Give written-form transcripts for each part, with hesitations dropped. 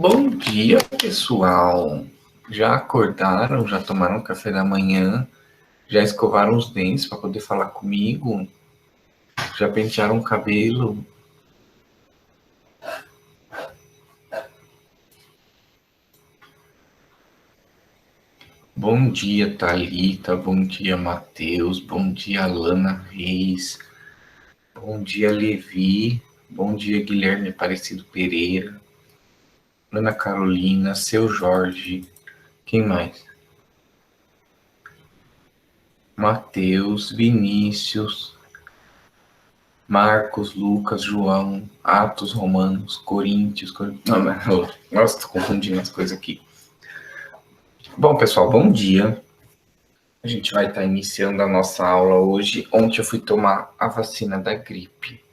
Bom dia, pessoal. Já acordaram? Já tomaram café da manhã? Já escovaram os dentes para poder falar comigo? Já pentearam o cabelo? Bom dia, Thalita. Bom dia, Matheus. Bom dia, Lana Reis. Bom dia, Levi. Bom dia, Guilherme Aparecido Pereira. Ana Carolina, Seu Jorge. Quem mais? Matheus, Vinícius, Marcos, Lucas, João, Atos, Romanos, Coríntios. Não, mas, nossa, tô confundindo as coisas aqui. Bom, pessoal, bom dia. A gente vai estar iniciando a nossa aula hoje. Ontem eu fui tomar a vacina da gripe.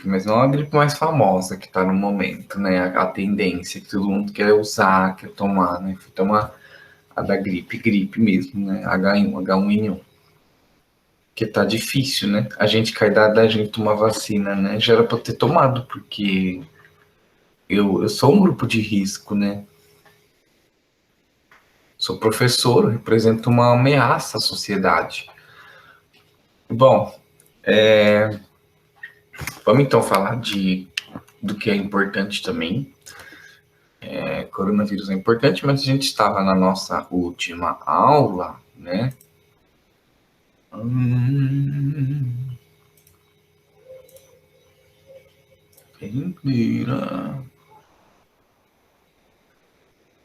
Mas não a gripe mais famosa que tá no momento, né? A tendência que todo mundo quer usar, quer tomar, né? Fui tomar a da gripe mesmo, né? H1N1. Que tá difícil, né? A gente cai da gente tomar vacina, né? Já era pra ter tomado, porque eu sou um grupo de risco, né? Sou professor, represento uma ameaça à sociedade. Bom, vamos então falar do que é importante também. Coronavírus é importante, mas a gente estava na nossa última aula, né? Respira.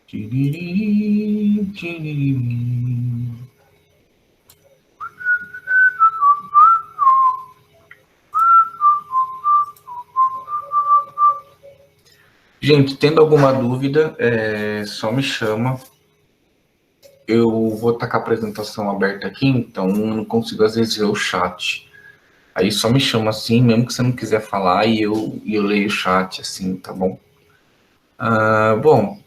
Tiriri, tiriri. Gente, tendo alguma dúvida, só me chama. Eu vou estar com a apresentação aberta aqui, então eu não consigo às vezes ver o chat. Aí só me chama assim, mesmo que você não quiser falar, e eu leio o chat, assim, tá bom? Bom,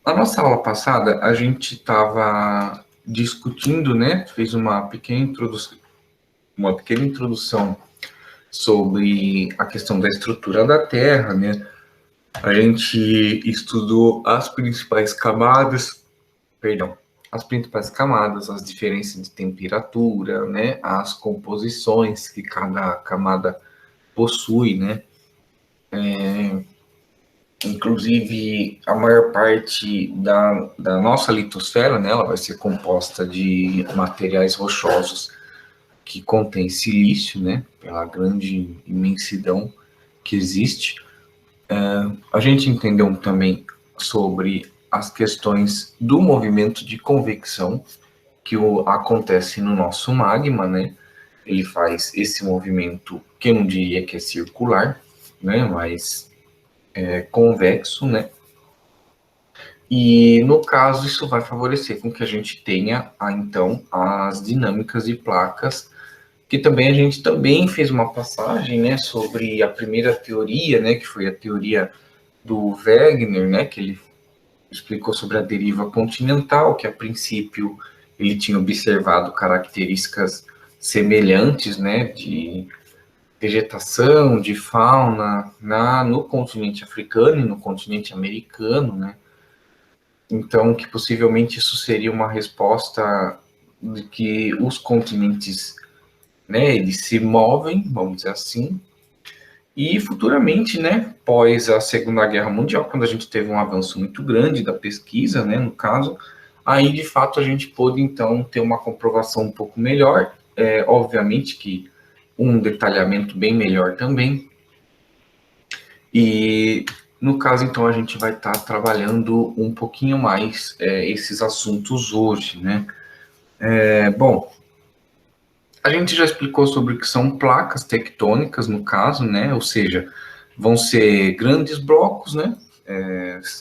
na nossa aula passada, a gente estava discutindo, né? Fez uma pequena introdução sobre a questão da estrutura da Terra, né? A gente estudou as principais camadas, as diferenças de temperatura, né, as composições que cada camada possui, né, inclusive a maior parte da nossa litosfera, né, ela vai ser composta de materiais rochosos que contém silício, né, pela grande imensidão que existe. A gente entendeu também sobre as questões do movimento de convecção que acontece no nosso magma, né? Ele faz esse movimento que eu não diria que é circular, né? Mas é convexo, né? E no caso isso vai favorecer com que a gente tenha então as dinâmicas de placas, que também a gente também fez uma passagem, né, sobre a primeira teoria, né, que foi a teoria do Wegener, né, que ele explicou sobre a deriva continental, que a princípio ele tinha observado características semelhantes, né, de vegetação, de fauna no continente africano e no continente americano, né? Então, que possivelmente isso seria uma resposta de que os continentes, né, eles se movem, vamos dizer assim, e futuramente, né, pós a Segunda Guerra Mundial, quando a gente teve um avanço muito grande da pesquisa, né, no caso, aí de fato a gente pôde então ter uma comprovação um pouco melhor, obviamente que um detalhamento bem melhor também, e no caso então a gente vai estar trabalhando um pouquinho mais esses assuntos hoje, né. Bom, a gente já explicou sobre o que são placas tectônicas, no caso, né? Ou seja, vão ser grandes blocos, né?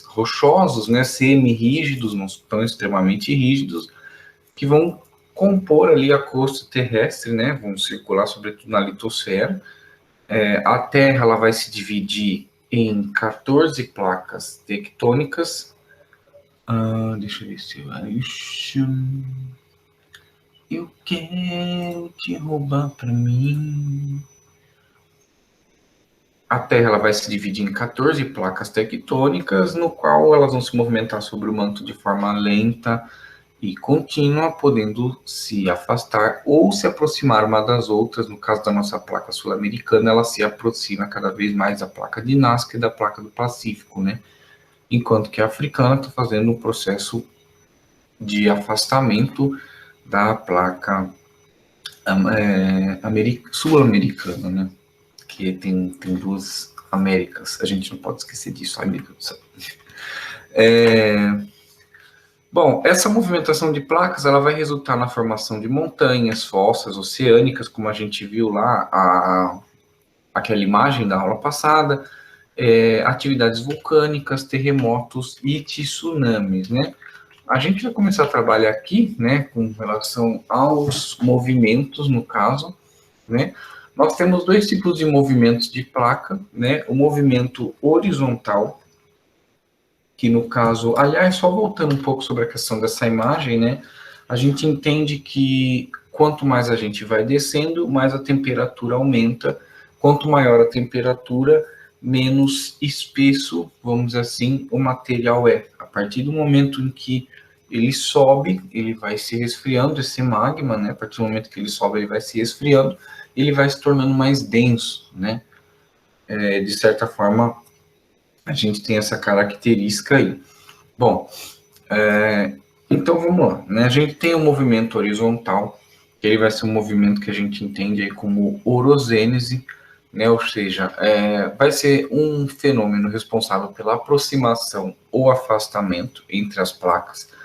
Rochosos, né? Semi-rígidos, não tão extremamente rígidos, que vão compor ali a crosta terrestre, né? Vão circular, sobretudo, na litosfera. A Terra ela vai se dividir em 14 placas tectônicas. Deixa eu ver se eu acho. Eu quero te roubar pra mim. A Terra ela vai se dividir em 14 placas tectônicas, no qual elas vão se movimentar sobre o manto de forma lenta e contínua, podendo se afastar ou se aproximar uma das outras. No caso da nossa placa sul-americana, ela se aproxima cada vez mais da placa de Nazca e da placa do Pacífico, né? Enquanto que a africana está fazendo um processo de afastamento da placa sul-americana, né? Que tem duas Américas, a gente não pode esquecer disso, ai meu Deus do céu. Bom, essa movimentação de placas ela vai resultar na formação de montanhas, fossas oceânicas, como a gente viu lá, aquela imagem da aula passada, atividades vulcânicas, terremotos e tsunamis, né? A gente vai começar a trabalhar aqui, né, com relação aos movimentos, no caso, né? Nós temos dois tipos de movimentos de placa, né? O movimento horizontal, que no caso, aliás, só voltando um pouco sobre a questão dessa imagem, né? A gente entende que quanto mais a gente vai descendo, mais a temperatura aumenta. Quanto maior a temperatura, menos espesso, vamos dizer assim, o material é. A partir do momento em que ele sobe, ele vai se resfriando, esse magma, né? A partir do momento que ele sobe, ele vai se resfriando, ele vai se tornando mais denso, né? De certa forma, a gente tem essa característica aí. Bom, então vamos lá, né? A gente tem o movimento horizontal, que ele vai ser um movimento que a gente entende aí como orogênese, né? Ou seja, vai ser um fenômeno responsável pela aproximação ou afastamento entre as placas.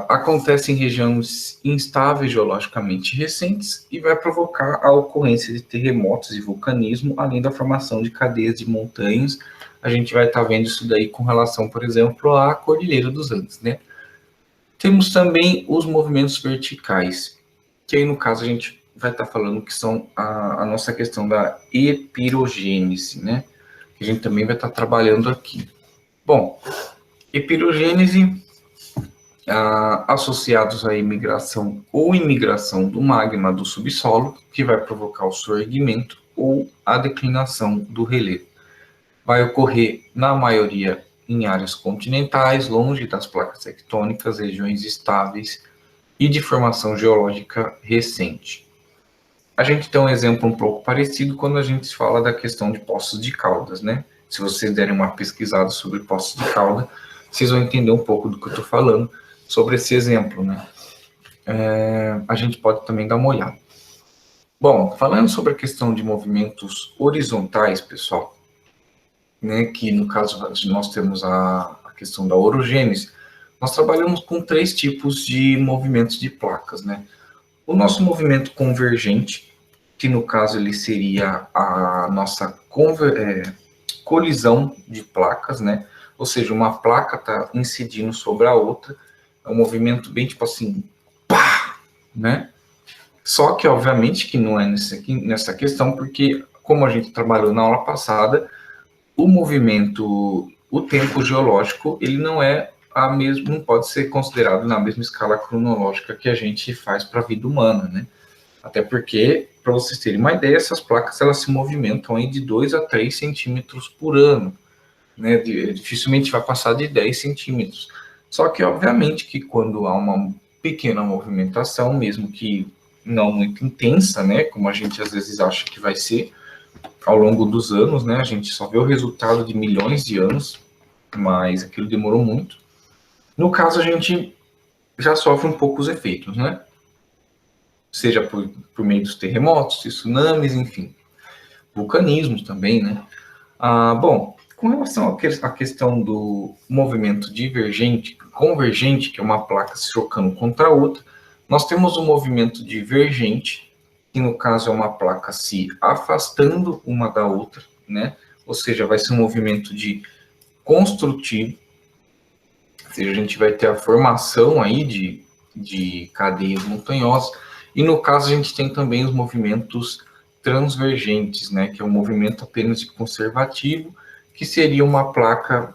Acontece em regiões instáveis geologicamente recentes e vai provocar a ocorrência de terremotos e vulcanismo, além da formação de cadeias de montanhas. A gente vai estar vendo isso daí com relação, por exemplo, à Cordilheira dos Andes, né? Temos também os movimentos verticais, que aí no caso a gente vai estar falando que são a nossa questão da epirogênese, né? Que a gente também vai estar trabalhando aqui. Bom, epirogênese associados à imigração ou imigração do magma do subsolo, que vai provocar o soerguimento ou a declinação do relevo. Vai ocorrer, na maioria, em áreas continentais, longe das placas tectônicas, regiões estáveis e de formação geológica recente. A gente tem um exemplo um pouco parecido quando a gente fala da questão de Poços de Caldas, né? Se vocês derem uma pesquisada sobre Poços de Caldas, vocês vão entender um pouco do que eu estou falando sobre esse exemplo, né? A gente pode também dar uma olhada. Bom, falando sobre a questão de movimentos horizontais, pessoal, né, que no caso nós temos a questão da orogênese, nós trabalhamos com 3 tipos de movimentos de placas, né? O nosso movimento convergente, que no caso ele seria a nossa colisão de placas, né? Ou seja, uma placa está incidindo sobre a outra, é um movimento bem tipo assim, pá, né? Só que, obviamente, que não é nessa questão, porque, como a gente trabalhou na aula passada, o movimento, o tempo geológico, ele não é não pode ser considerado na mesma escala cronológica que a gente faz para a vida humana, né? Até porque, para vocês terem uma ideia, essas placas elas se movimentam aí de 2 a 3 centímetros por ano, né? Dificilmente vai passar de 10 centímetros. Só que, obviamente, que quando há uma pequena movimentação, mesmo que não muito intensa, né? Como a gente às vezes acha que vai ser, ao longo dos anos, né? A gente só vê o resultado de milhões de anos, mas aquilo demorou muito. No caso, a gente já sofre um pouco os efeitos, né? Seja por meio dos terremotos, tsunamis, enfim. Vulcanismos também, né? Bom, com relação à questão do movimento convergente, que é uma placa se chocando contra a outra, nós temos o movimento divergente, que no caso é uma placa se afastando uma da outra, né? Ou seja, vai ser um movimento de construtivo, ou seja, a gente vai ter a formação aí de cadeias montanhosas, e no caso a gente tem também os movimentos transvergentes, né? Que é um movimento apenas de conservativo, que seria uma placa,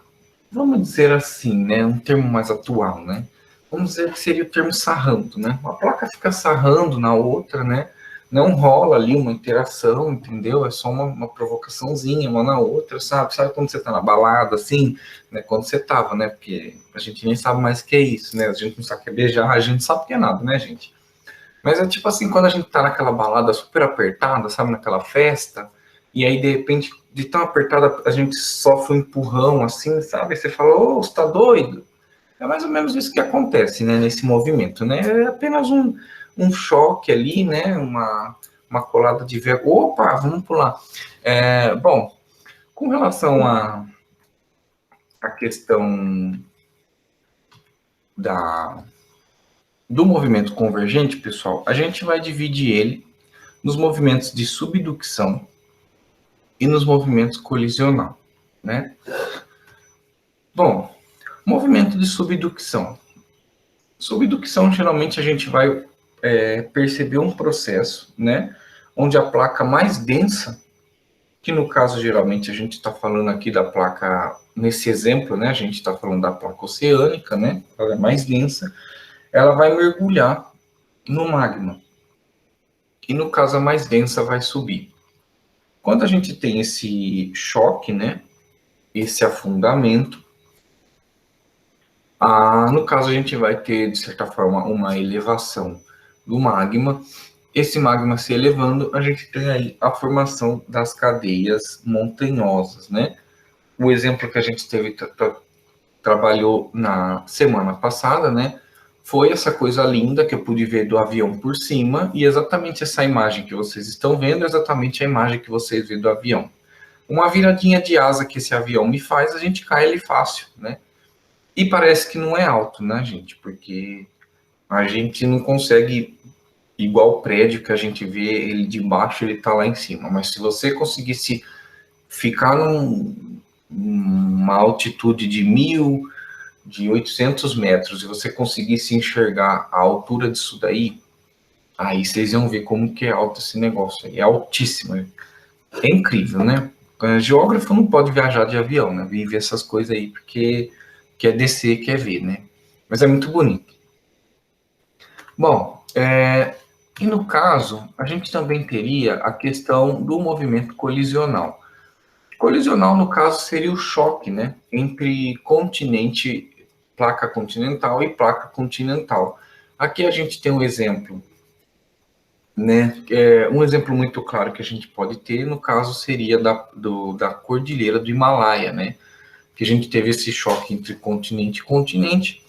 vamos dizer assim, né? Um termo mais atual, né? Vamos dizer que seria o termo sarrando, né? Uma placa fica sarrando na outra, né? não rola ali uma interação, entendeu? É só uma provocaçãozinha, uma na outra, sabe? Sabe quando você tá na balada, assim, né? Quando você tava, né? Porque a gente nem sabe mais o que é isso, né? A gente não sabe o que é beijar, a gente sabe o que é nada, né, gente? Mas é tipo assim, quando a gente tá naquela balada super apertada, sabe? Naquela festa, e aí, de repente, de tão apertada, a gente sofre um empurrão, assim, sabe? Você fala, ô, você tá doido? É mais ou menos isso que acontece, né, nesse movimento, né? É apenas um choque ali, né? Uma colada de verbo. Opa, vamos pular. Bom, com relação à questão da, do movimento convergente, pessoal, a gente vai dividir ele nos movimentos de subducção e nos movimentos colisional, né? Bom, movimento de subducção. Subducção, geralmente, a gente vai perceber um processo, né? Onde a placa mais densa, que no caso, geralmente, a gente está falando aqui da placa, nesse exemplo, né? A gente está falando da placa oceânica, né? Ela é mais densa, ela vai mergulhar no magma. E no caso, a mais densa vai subir. Quando a gente tem esse choque, né? Esse afundamento, no caso, a gente vai ter, de certa forma, uma elevação do magma. Esse magma se elevando, a gente tem aí a formação das cadeias montanhosas, né? O exemplo que a gente trabalhou na semana passada, né? Foi essa coisa linda que eu pude ver do avião por cima, e exatamente essa imagem que vocês estão vendo é exatamente a imagem que vocês vêem do avião. Uma viradinha de asa que esse avião me faz, a gente cai ali fácil, né? E parece que não é alto, né, gente? Porque a gente não consegue, igual o prédio que a gente vê ele de baixo, ele tá lá em cima. Mas se você conseguisse ficar numa altitude de 1.800 metros, e você conseguisse enxergar a altura disso daí, aí vocês iam ver como que é alto esse negócio aí. É altíssimo. É incrível, né? Geógrafo não pode viajar de avião, né? Vive essas coisas aí, porque quer descer, quer ver, né? Mas é muito bonito. Bom, e no caso, a gente também teria a questão do movimento colisional. Colisional, no caso, seria o choque, né, entre continente, placa continental e placa continental. Aqui a gente tem um exemplo, né, um exemplo muito claro que a gente pode ter, no caso, seria da Cordilheira do Himalaia, né, que a gente teve esse choque entre continente e continente,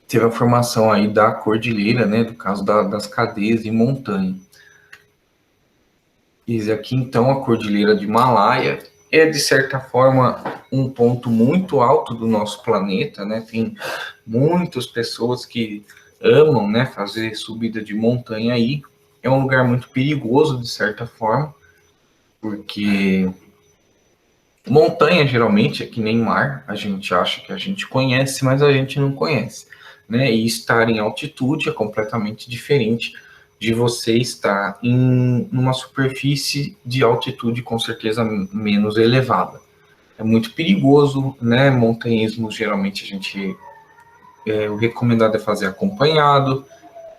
teve a formação aí da cordilheira, né, do caso das cadeias de montanha. E aqui, então, a Cordilheira do Himalaia é, de certa forma, um ponto muito alto do nosso planeta, né? Tem muitas pessoas que amam, né, fazer subida de montanha aí. É um lugar muito perigoso, de certa forma, porque montanha, geralmente, é que nem mar, a gente acha que a gente conhece, mas a gente não conhece, né? E estar em altitude é completamente diferente de você estar em uma superfície de altitude com certeza menos elevada. É muito perigoso, né? Montanhismo, geralmente, o recomendado é fazer acompanhado,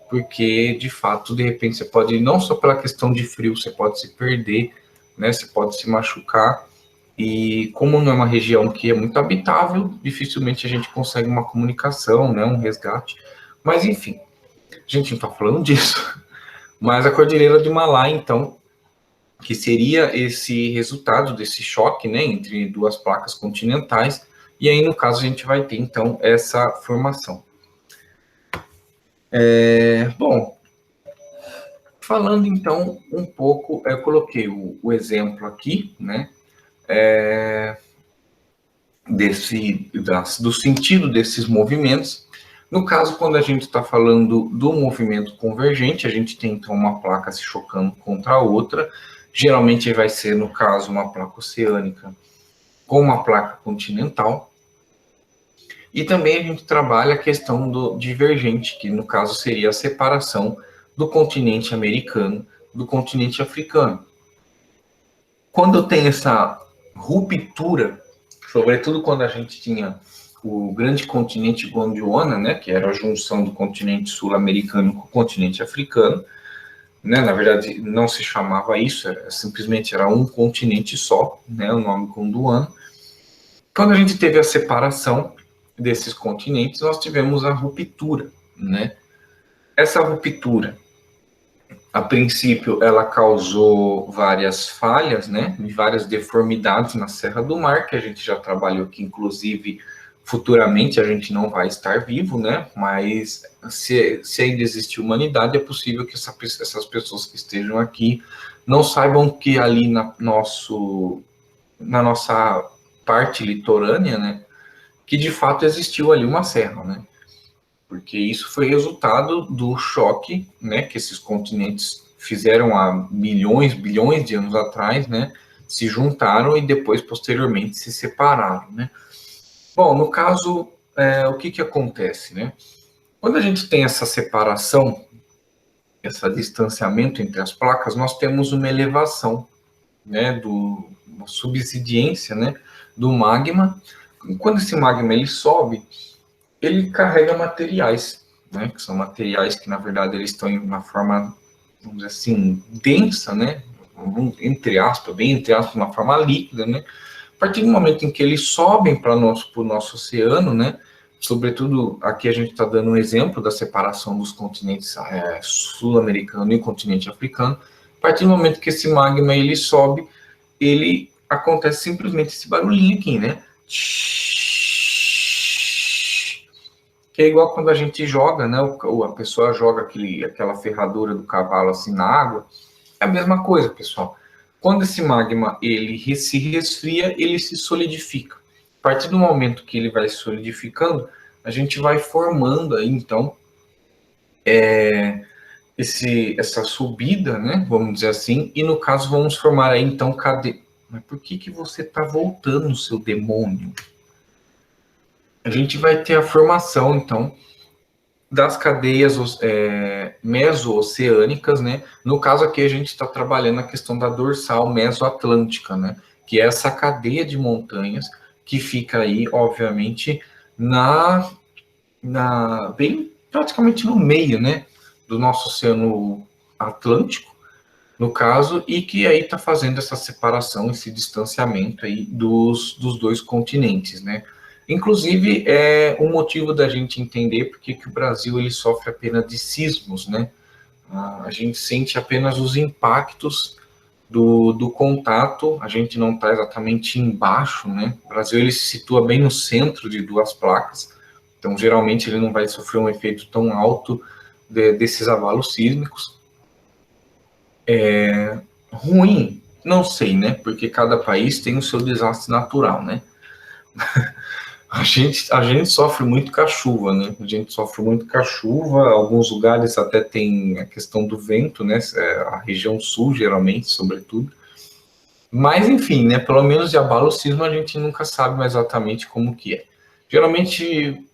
porque, de fato, de repente, você pode, não só pela questão de frio, você pode se perder, né? Você pode se machucar, e como não é uma região que é muito habitável, dificilmente a gente consegue uma comunicação, né, um resgate. Mas enfim, a gente não está falando disso. Mas a Cordilheira do Himalaia, então, que seria esse resultado desse choque, né, entre duas placas continentais, e aí no caso a gente vai ter então essa formação. Bom, falando então um pouco, eu coloquei o exemplo aqui, né, do sentido desses movimentos. No caso, quando a gente está falando do movimento convergente, a gente tem então uma placa se chocando contra a outra. Geralmente vai ser, no caso, uma placa oceânica com uma placa continental. E também a gente trabalha a questão do divergente, que no caso seria a separação do continente americano do continente africano. Quando tem essa ruptura, sobretudo quando a gente tinha o grande continente Gondwana, né, que era a junção do continente sul-americano com o continente africano, né? Na verdade, não se chamava isso, simplesmente era um continente só, né? O nome Gondwana. Quando a gente teve a separação desses continentes, nós tivemos a ruptura, né? Essa ruptura, a princípio, ela causou várias falhas, né? Várias deformidades na Serra do Mar, que a gente já trabalhou aqui, inclusive futuramente a gente não vai estar vivo, né? Mas se ainda existe humanidade, é possível que essas pessoas que estejam aqui não saibam que ali na nossa parte litorânea, né? Que de fato existiu ali uma serra, né? Porque isso foi resultado do choque, né, que esses continentes fizeram há milhões, bilhões de anos atrás, né, se juntaram e depois, posteriormente, se separaram, né. Bom, no caso, o que que acontece, né? Quando a gente tem essa separação, esse distanciamento entre as placas, nós temos uma elevação, né, uma subsidência, né, do magma. Quando esse magma ele sobe, ele carrega materiais, né, que são materiais que, na verdade, eles estão em uma forma, vamos dizer assim, densa, né, entre aspas, bem entre aspas, uma forma líquida, né. A partir do momento em que eles sobem para o nosso oceano, né, sobretudo aqui a gente está dando um exemplo da separação dos continentes sul-americano e o continente africano. A partir do momento que esse magma ele sobe, ele acontece simplesmente esse barulhinho aqui, né? Que é igual quando a gente joga, né? A pessoa joga aquela ferradura do cavalo assim na água. É a mesma coisa, pessoal. Quando esse magma ele se resfria, ele se solidifica. A partir do momento que ele vai solidificando, a gente vai formando aí, então, essa subida, né? Vamos dizer assim, e no caso vamos formar aí, então, cadê? Mas por que você está voltando, seu demônio? A gente vai ter a formação, então, das cadeias meso-oceânicas, né? No caso aqui a gente está trabalhando a questão da dorsal mesoatlântica, né? Que é essa cadeia de montanhas que fica aí, obviamente, bem praticamente no meio, né? Do nosso Oceano Atlântico, no caso, e que aí está fazendo essa separação, esse distanciamento aí dos dois continentes, né? Inclusive, é um motivo da gente entender porque que o Brasil ele sofre apenas de sismos, né? A gente sente apenas os impactos do contato, a gente não está exatamente embaixo, né? O Brasil ele se situa bem no centro de duas placas, então geralmente ele não vai sofrer um efeito tão alto desses abalos sísmicos. Ruim, não sei, né? Porque cada país tem o seu desastre natural, né? A gente sofre muito com a chuva, né? A gente sofre muito com a chuva, alguns lugares até tem a questão do vento, né? A região sul, geralmente, sobretudo. Mas, enfim, né? Pelo menos de abalo sismo a gente nunca sabe mais exatamente como que é. Geralmente,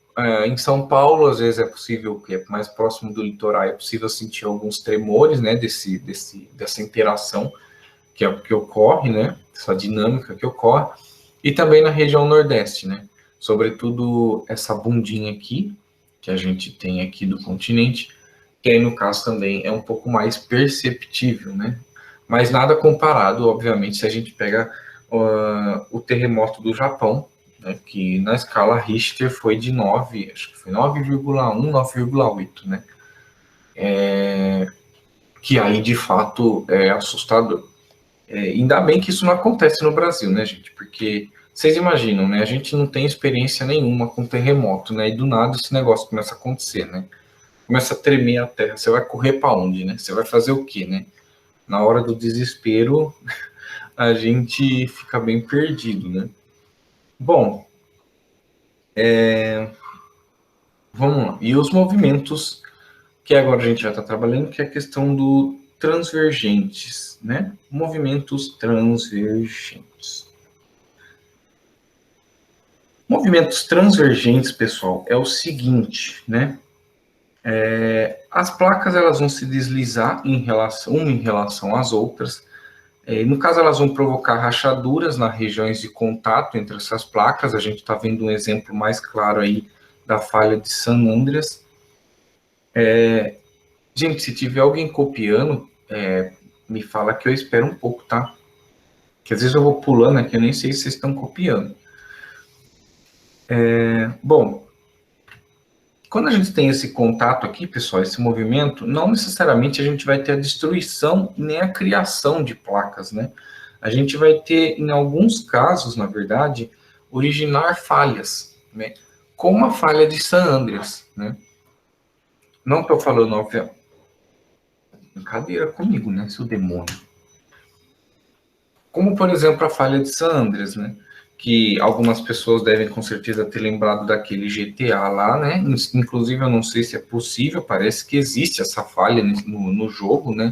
em São Paulo, às vezes é possível, que é mais próximo do litoral, é possível sentir alguns tremores, né? Dessa interação que ocorre, né? Essa dinâmica que ocorre. E também na região nordeste, né? Sobretudo essa bundinha aqui, que a gente tem aqui do continente, que aí no caso também é um pouco mais perceptível, né? Mas nada comparado, obviamente, se a gente pega o terremoto do Japão, né, que na escala Richter foi de 9, acho que foi 9,1, 9,8, né? Que aí de fato é assustador. Ainda bem que isso não acontece no Brasil, né, gente? Porque vocês imaginam, né? A gente não tem experiência nenhuma com terremoto, né? E do nada esse negócio começa a acontecer, né? Começa a tremer a terra. Você vai correr para onde, né? Você vai fazer o quê, né? Na hora do desespero, a gente fica bem perdido, né? Bom, vamos lá. E os movimentos que agora a gente já está trabalhando, que é a questão do transvergentes, né? Movimentos transvergentes. Movimentos transvergentes, pessoal, é o seguinte, né? As placas elas vão se deslizar uma em relação às outras. No caso, elas vão provocar rachaduras nas regiões de contato entre essas placas. A gente está vendo um exemplo mais claro aí da falha de San Andreas. Gente, se tiver alguém copiando, me fala que eu espero um pouco, tá? Que às vezes eu vou pulando aqui, eu nem sei se vocês estão copiando. Bom, quando a gente tem esse contato aqui, pessoal, esse movimento, não necessariamente a gente vai ter a destruição nem a criação de placas, né? A gente vai ter, em alguns casos, na verdade, originar falhas, né? Como a falha de San Andreas, né? Não estou falando, óbvio, brincadeira comigo, né, seu demônio. Como, por exemplo, a falha de San Andreas, né? Que algumas pessoas devem com certeza ter lembrado daquele GTA lá, né? Inclusive, eu não sei se é possível, parece que existe essa falha no jogo, né?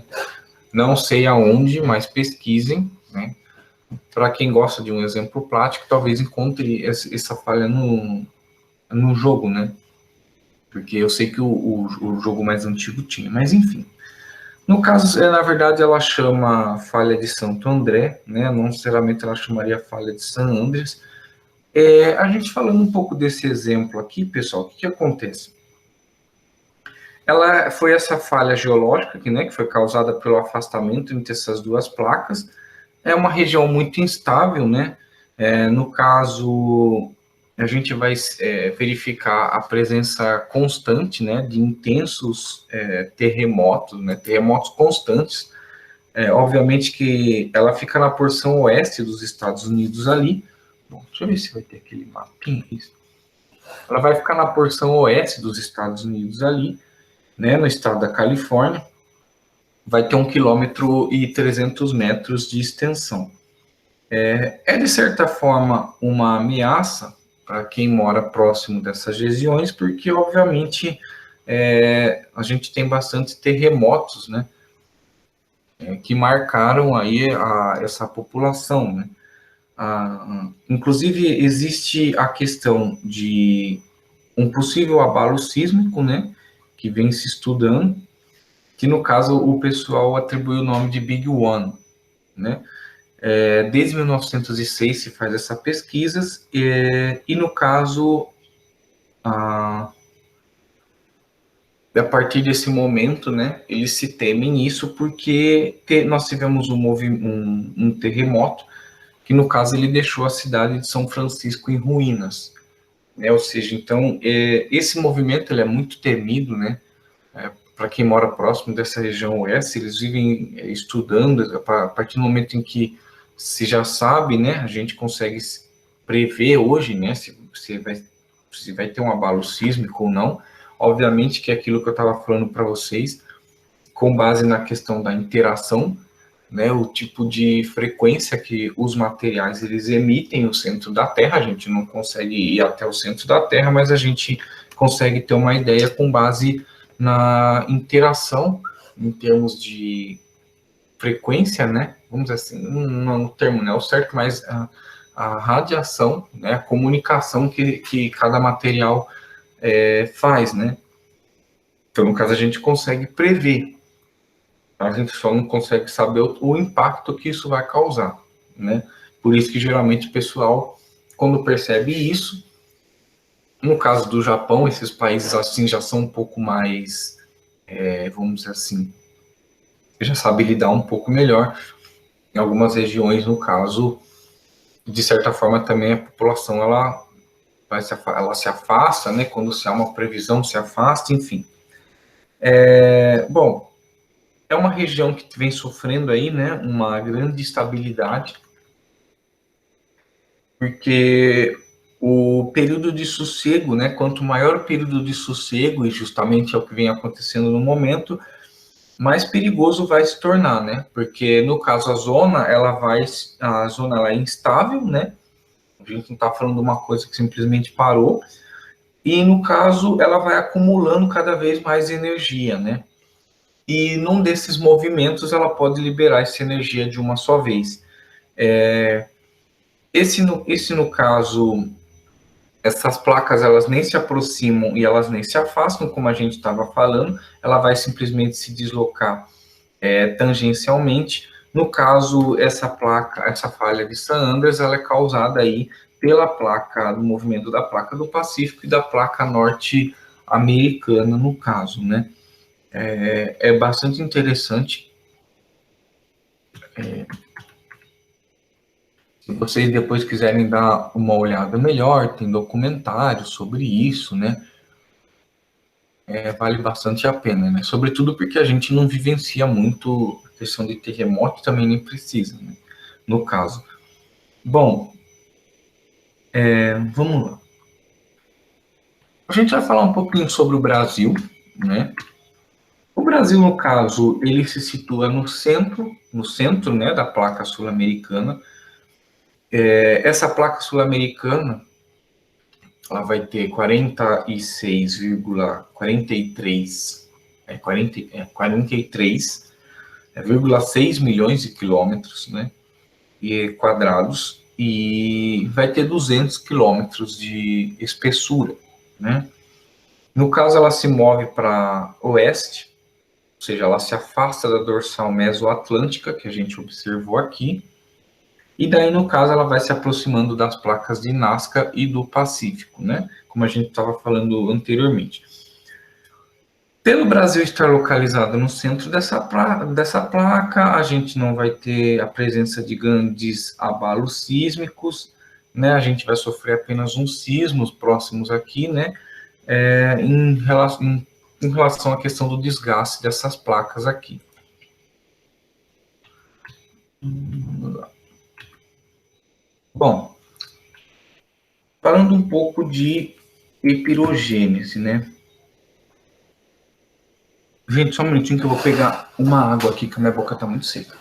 Não sei aonde, mas pesquisem, né? Para quem gosta de um exemplo prático, talvez encontre essa falha no jogo, né? Porque eu sei que o jogo mais antigo tinha, mas enfim. No caso, na verdade, ela chama falha de Santo André, né? Não necessariamente ela chamaria falha de San Andreas. A gente falando um pouco desse exemplo aqui, pessoal, o que acontece? Ela foi essa falha geológica que foi causada pelo afastamento entre essas duas placas. É uma região muito instável, né? No caso, a gente vai verificar a presença constante, né, de intensos terremotos, né, terremotos constantes. Obviamente que ela fica na porção oeste dos Estados Unidos ali. Bom, deixa eu ver se vai ter aquele mapinha. Ela vai ficar na porção oeste dos Estados Unidos ali, né, no estado da Califórnia. Vai ter 1,3 km de extensão. De certa forma, uma ameaça para quem mora próximo dessas regiões, porque, obviamente, a gente tem bastante terremotos, né, que marcaram aí essa população, né. Inclusive, existe a questão de um possível abalo sísmico, né, que vem se estudando, que no caso o pessoal atribui o nome de Big One, né. Desde 1906 se faz essa pesquisa e no caso, a partir desse momento, né, eles se temem isso porque nós tivemos um terremoto que no caso ele deixou a cidade de São Francisco em ruínas, né? Ou seja, então esse movimento ele é muito temido, né? Para quem mora próximo dessa região oeste, eles vivem estudando a partir do momento em que se já sabe, né? A gente consegue prever hoje, né? Se vai ter um abalo sísmico ou não. Obviamente que é aquilo que eu estava falando para vocês, com base na questão da interação, né, o tipo de frequência que os materiais eles emitem no centro da Terra. A gente não consegue ir até o centro da Terra, mas a gente consegue ter uma ideia com base na interação em termos de frequência, né? Vamos dizer assim, não o termo não é o certo, mas a radiação, né, a comunicação que cada material faz, né? Então, no caso, a gente consegue prever. A gente só não consegue saber o impacto que isso vai causar, né? Por isso que geralmente o pessoal, quando percebe isso, no caso do Japão, esses países assim já são um pouco mais, vamos dizer assim, já sabe lidar um pouco melhor. Em algumas regiões, no caso, de certa forma também a população ela se afasta, né? Quando se há uma previsão, se afasta, enfim. Bom, é uma região que vem sofrendo aí, né, uma grande instabilidade, porque o período de sossego, né, quanto maior o período de sossego, e justamente é o que vem acontecendo no momento, mais perigoso vai se tornar, né, porque no caso a zona ela é instável, né, a gente não está falando de uma coisa que simplesmente parou, e no caso ela vai acumulando cada vez mais energia, né, e num desses movimentos ela pode liberar essa energia de uma só vez. Esse no caso, essas placas elas nem se aproximam e elas nem se afastam, como a gente estava falando, ela vai simplesmente se deslocar tangencialmente. No caso, essa falha de San Andreas, ela é causada aí pela placa, do movimento da placa do Pacífico e da placa norte-americana, no caso, né? É bastante interessante Se vocês depois quiserem dar uma olhada melhor, tem documentário sobre isso, né? Vale bastante a pena, né? Sobretudo porque a gente não vivencia muito a questão de terremoto, também nem precisa, né? No caso. Bom, vamos lá. A gente vai falar um pouquinho sobre o Brasil, né? O Brasil, no caso, ele se situa no centro, né, da placa sul-americana. Essa placa sul-americana, ela vai ter 46,43, 43,6 milhões de quilômetros, né, quadrados, e vai ter 200 quilômetros de espessura, né. No caso, ela se move para oeste, ou seja, ela se afasta da dorsal mesoatlântica, que a gente observou aqui, e daí, no caso, ela vai se aproximando das placas de Nazca e do Pacífico, né? Como a gente estava falando anteriormente. Pelo Brasil estar localizado no centro dessa placa, a gente não vai ter a presença de grandes abalos sísmicos, né? A gente vai sofrer apenas uns sismos próximos aqui, né? Em relação à questão do desgaste dessas placas aqui. Bom, falando um pouco de epirogênese, né? Gente, só um minutinho que eu vou pegar uma água aqui, que a minha boca tá muito seca.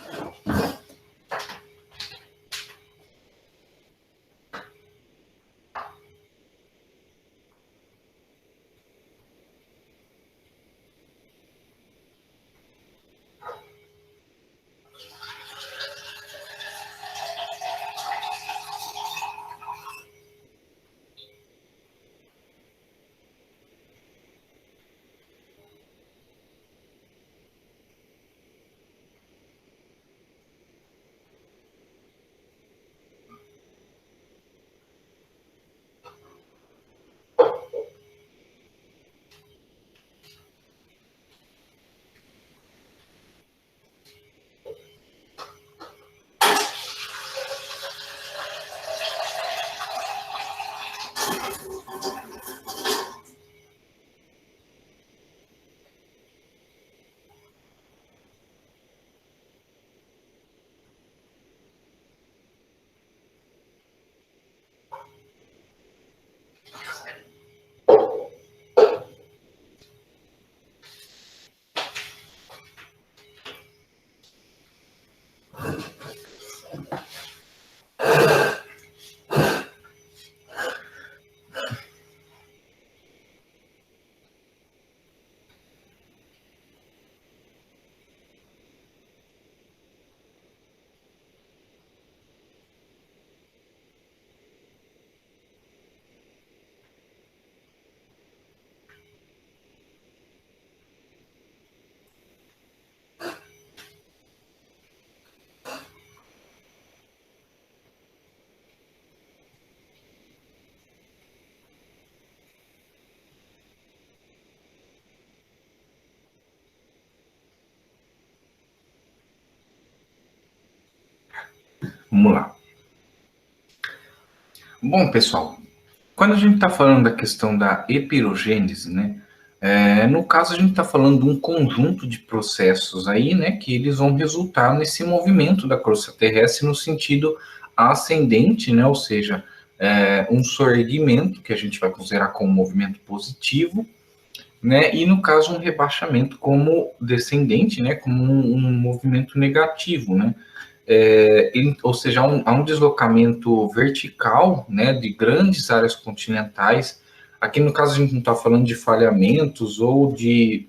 Vamos lá. Bom, pessoal, quando a gente está falando da questão da epirogênese, né? No caso, a gente está falando de um conjunto de processos aí, né? Que eles vão resultar nesse movimento da crosta terrestre no sentido ascendente, né? Ou seja, um soerguimento, que a gente vai considerar como um movimento positivo, né? E no caso, um rebaixamento como descendente, né? Como um movimento negativo, né? Ou seja, há um deslocamento vertical, né, de grandes áreas continentais. Aqui, no caso, a gente não está falando de falhamentos ou de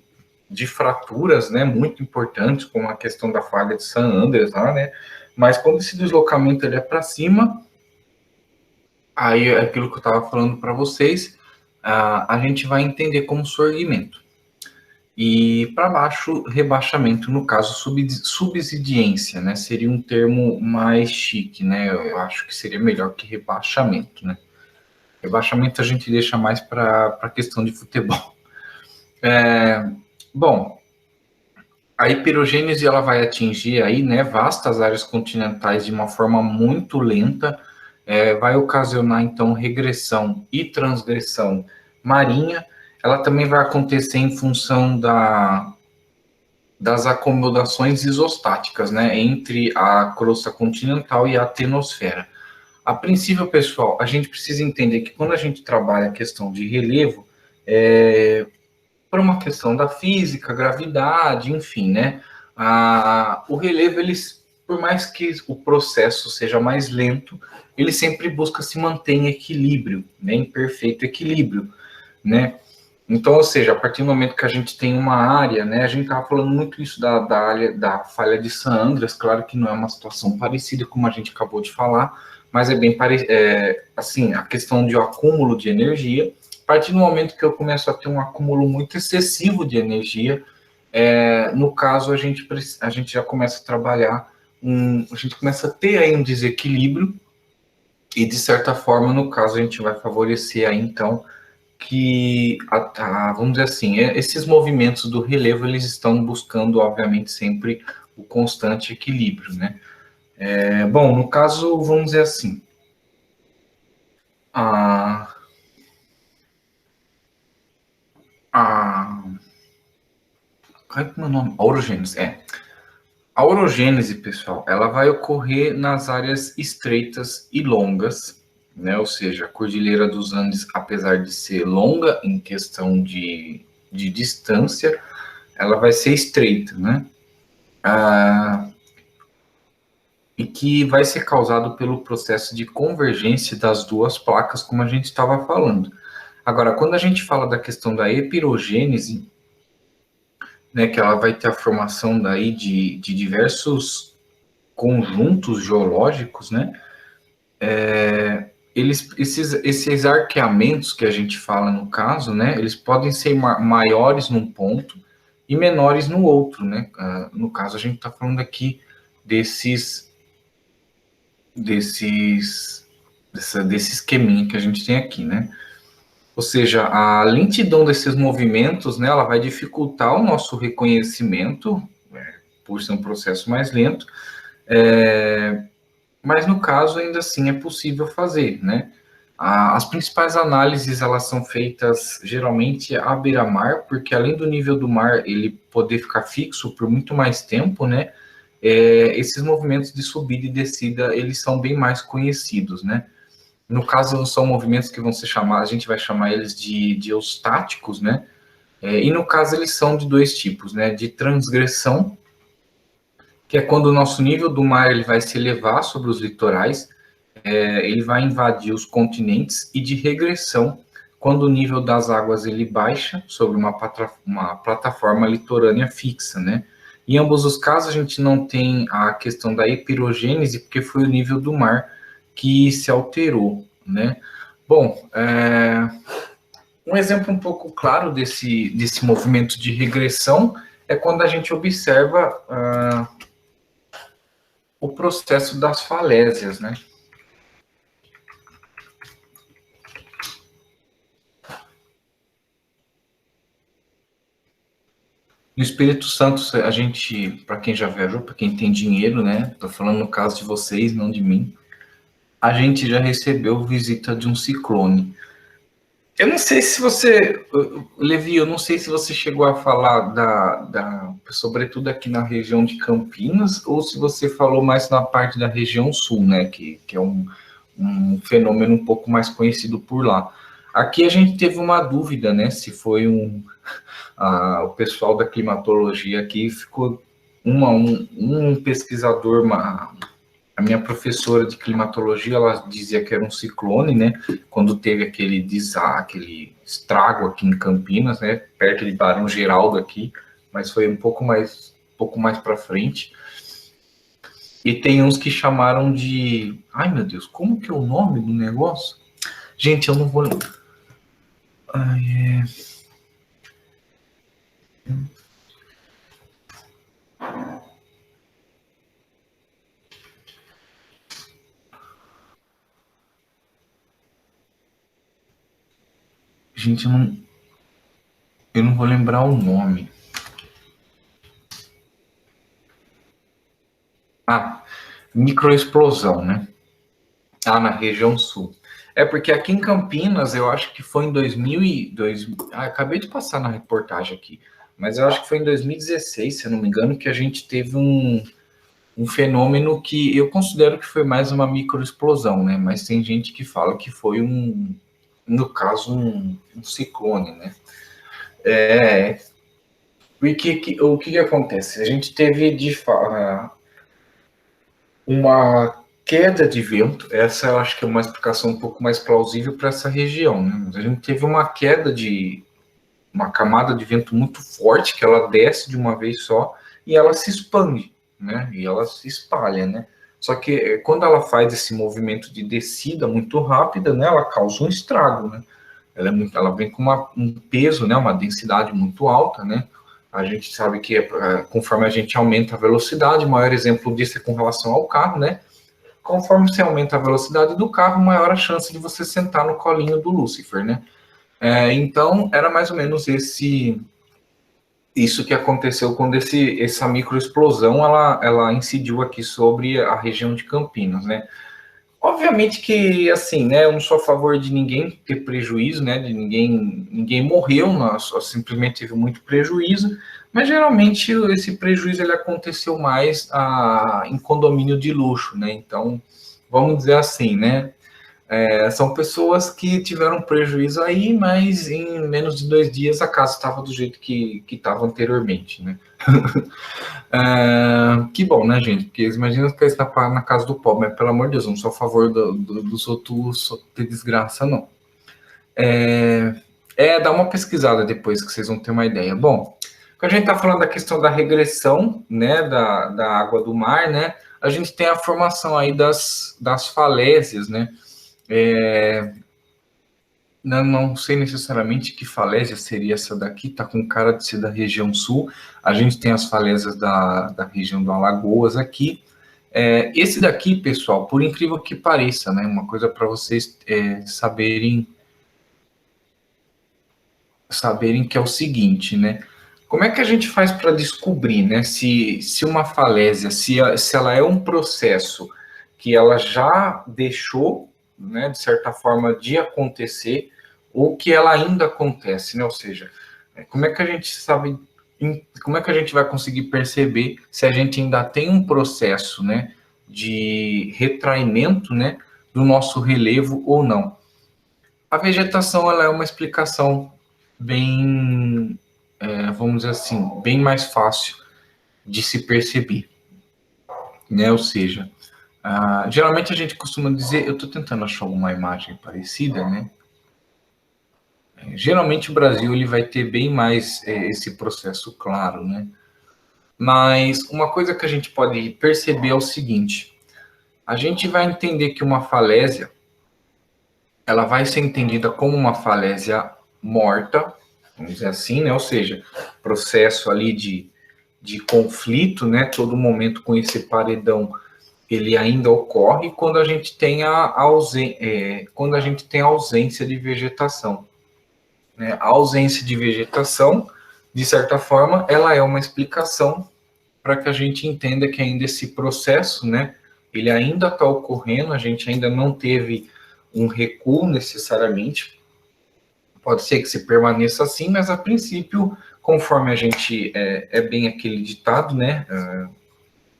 fraturas, né, muito importantes, como a questão da falha de San Andreas lá, né, mas quando esse deslocamento ele é para cima, aí é aquilo que eu estava falando para vocês, a gente vai entender como surgimento. E para baixo, rebaixamento, no caso, subsidiência, né? Seria um termo mais chique, né? Eu acho que seria melhor que rebaixamento, né? Rebaixamento a gente deixa mais para a questão de futebol. Bom, A hiperogênese ela vai atingir aí, né, vastas áreas continentais de uma forma muito lenta, vai ocasionar então regressão e transgressão marinha. Ela também vai acontecer em função das acomodações isostáticas, né, entre a crosta continental e a atenosfera. A princípio, pessoal, a gente precisa entender que quando a gente trabalha a questão de relevo, por uma questão da física, gravidade, enfim, né? O relevo, eles, por mais que o processo seja mais lento, ele sempre busca se manter em equilíbrio, né? Em perfeito equilíbrio, né? Então, ou seja, a partir do momento que a gente tem uma área, né? A gente estava falando muito isso da área da falha de San Andreas, claro que não é uma situação parecida como a gente acabou de falar, mas é bem parecido, assim, a questão de acúmulo de energia. A partir do momento que eu começo a ter um acúmulo muito excessivo de energia, no caso a gente já começa a trabalhar, a gente começa a ter aí um desequilíbrio e de certa forma, no caso, a gente vai favorecer aí então que, vamos dizer assim, esses movimentos do relevo, eles estão buscando, obviamente, sempre o constante equilíbrio, né? Bom, no caso, vamos dizer assim, a, a, qual é o meu nome? A orogênese, A orogênese, pessoal, ela vai ocorrer nas áreas estreitas e longas, né? Ou seja, a Cordilheira dos Andes, apesar de ser longa em questão de distância, ela vai ser estreita, né? Ah, e que vai ser causado pelo processo de convergência das duas placas, como a gente estava falando. Agora, quando a gente fala da questão da epirogênese, né, que ela vai ter a formação daí de diversos conjuntos geológicos, né, esses arqueamentos que a gente fala no caso, né, eles podem ser maiores num ponto e menores no outro, né, no caso a gente está falando aqui desses desses desse esqueminha que a gente tem aqui, né? Ou seja, a lentidão desses movimentos, né, ela vai dificultar o nosso reconhecimento, por ser um processo mais lento, mas no caso ainda assim é possível fazer, né? As principais análises elas são feitas geralmente à beira-mar, porque além do nível do mar ele poder ficar fixo por muito mais tempo, né? Esses movimentos de subida e descida eles são bem mais conhecidos, né? No caso, são movimentos que vão ser chamados, a gente vai chamar eles de eustáticos, né? E no caso, eles são de dois tipos, né? De transgressão, que é quando o nosso nível do mar ele vai se elevar sobre os litorais, ele vai invadir os continentes, e de regressão, quando o nível das águas ele baixa sobre uma plataforma litorânea fixa, né? Em ambos os casos, a gente não tem a questão da epirogênese, porque foi o nível do mar que se alterou, né? Bom, um exemplo um pouco claro desse movimento de regressão é quando a gente observa o processo das falésias, né? No Espírito Santo, a gente, para quem já viajou, para quem tem dinheiro, né? Estou falando no caso de vocês, não de mim. A gente já recebeu visita de um ciclone. Eu não sei se você, Levi, eu não sei se você chegou a falar sobretudo aqui na região de Campinas, ou se você falou mais na parte da região sul, né, que é um fenômeno um pouco mais conhecido por lá. Aqui a gente teve uma dúvida, né, se foi o pessoal da climatologia aqui ficou um pesquisador, a minha professora de climatologia, ela dizia que era um ciclone, né? Quando teve aquele estrago aqui em Campinas, né? Perto de Barão Geraldo aqui, mas foi um pouco mais para frente. E tem uns que chamaram de, ai meu Deus, como que é o nome do negócio? Gente, eu não vou. Ai, gente, eu não vou lembrar o nome. microexplosão, né? Ah, na região sul. É porque aqui em Campinas, eu acho que foi em 2002, acabei de passar na reportagem aqui, mas eu acho que foi em 2016, se eu não me engano, que a gente teve um fenômeno que eu considero que foi mais uma microexplosão, né? Mas tem gente que fala que foi no caso, um ciclone, né? É, o que acontece? A gente teve uma queda de vento, essa eu acho que é uma explicação um pouco mais plausível para essa região, né? Mas a gente teve uma camada de vento muito forte, que ela desce de uma vez só e ela se expande, né? E ela se espalha, né? Só que quando ela faz esse movimento de descida muito rápida, né? Ela causa um estrago, né? Ela vem com um peso, né? Uma densidade muito alta, né? A gente sabe que conforme a gente aumenta a velocidade, o maior exemplo disso é com relação ao carro, né? Conforme você aumenta a velocidade do carro, maior a chance de você sentar no colinho do Lúcifer, né? Então, era mais ou menos isso que aconteceu quando essa microexplosão ela incidiu aqui sobre a região de Campinas, né? Obviamente que, assim, né, eu não sou a favor de ninguém ter prejuízo, né, de ninguém morreu, só simplesmente teve muito prejuízo, mas geralmente esse prejuízo ele aconteceu mais em condomínio de luxo, né, então, vamos dizer assim, né, são pessoas que tiveram prejuízo aí, mas em menos de 2 dias a casa estava do jeito que estava anteriormente, né. Que bom, né, gente? Porque imagina que está na casa do pobre, mas pelo amor de Deus, eu não sou a favor dos outros ter desgraça, não. Dá uma pesquisada depois que vocês vão ter uma ideia. Bom, quando a gente está falando da questão da regressão, né, da água do mar, né, a gente tem a formação aí das falésias, né, não sei necessariamente que falésia seria essa daqui, tá com cara de ser da região sul. A gente tem as falésias da região do Alagoas aqui. Esse daqui, pessoal, por incrível que pareça, né, uma coisa para vocês saberem que é o seguinte, né? Como é que a gente faz para descobrir, né, se uma falésia, se ela é um processo que ela já deixou, né, de certa forma, de acontecer, ou que ela ainda acontece, né? Ou seja, como é que a gente sabe, como é que a gente vai conseguir perceber se a gente ainda tem um processo, né, de retraimento, né, do nosso relevo ou não? A vegetação ela é uma explicação bem, vamos dizer assim, bem mais fácil de se perceber, né? Ou seja, geralmente a gente costuma dizer, eu estou tentando achar alguma imagem parecida, né? Geralmente o Brasil ele vai ter bem mais esse processo claro, né? Mas uma coisa que a gente pode perceber é o seguinte: a gente vai entender que uma falésia ela vai ser entendida como uma falésia morta, vamos dizer assim, né? Ou seja, processo ali de conflito, né? Todo momento com esse paredão ele ainda ocorre quando a gente tem quando a gente tem a ausência de vegetação, né? A ausência de vegetação, de certa forma, ela é uma explicação para que a gente entenda que ainda esse processo, né? Ele ainda está ocorrendo, a gente ainda não teve um recuo necessariamente. Pode ser que se permaneça assim, mas a princípio, conforme a gente é bem aquele ditado, né?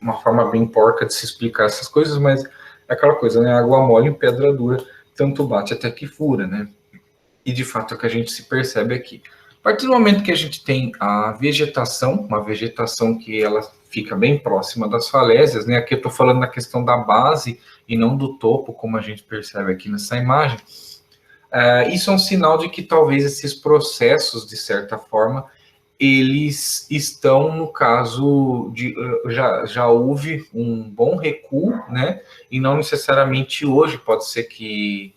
Uma forma bem porca de se explicar essas coisas, mas é aquela coisa, né? Água mole em pedra dura, tanto bate até que fura, né? E de fato é o que a gente se percebe aqui. A partir do momento que a gente tem a vegetação, uma vegetação que ela fica bem próxima das falésias, né? Aqui eu estou falando da questão da base e não do topo, como a gente percebe aqui nessa imagem. Isso é um sinal de que talvez esses processos, de certa forma, eles estão, no caso, já houve um bom recuo, né? E não necessariamente hoje, pode ser que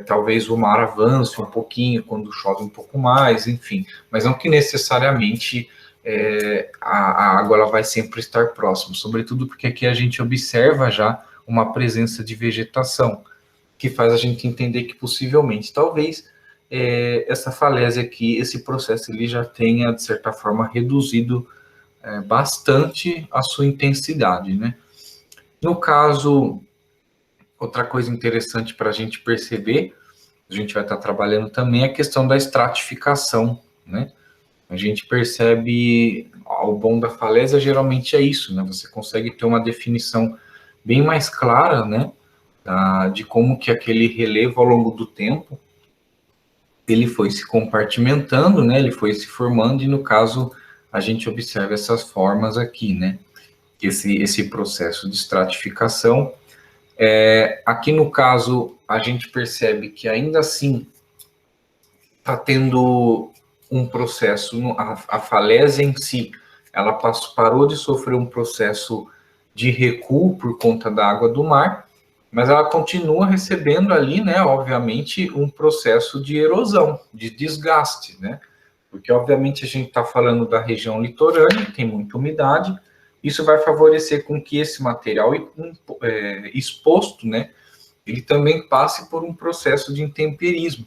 talvez o mar avance um pouquinho quando chove um pouco mais, enfim, mas não que necessariamente a água ela vai sempre estar próxima, sobretudo porque aqui a gente observa já uma presença de vegetação, que faz a gente entender que possivelmente, talvez, essa falésia aqui, esse processo ele já tenha, de certa forma, reduzido bastante a sua intensidade, né? No caso, outra coisa interessante para a gente perceber, a gente vai estar trabalhando também a questão da estratificação, né? A gente percebe, o bom da falésia geralmente é isso, né? Você consegue ter uma definição bem mais clara, né? De como que aquele relevo ao longo do tempo ele foi se compartimentando, né? Ele foi se formando e no caso a gente observa essas formas aqui, né? Esse processo de estratificação. Aqui no caso a gente percebe que ainda assim está tendo um processo, a falésia em si, ela parou de sofrer um processo de recuo por conta da água do mar, mas ela continua recebendo ali, né, obviamente, um processo de erosão, de desgaste, né, porque obviamente a gente está falando da região litorânea, tem muita umidade, isso vai favorecer com que esse material exposto, né, ele também passe por um processo de intemperismo,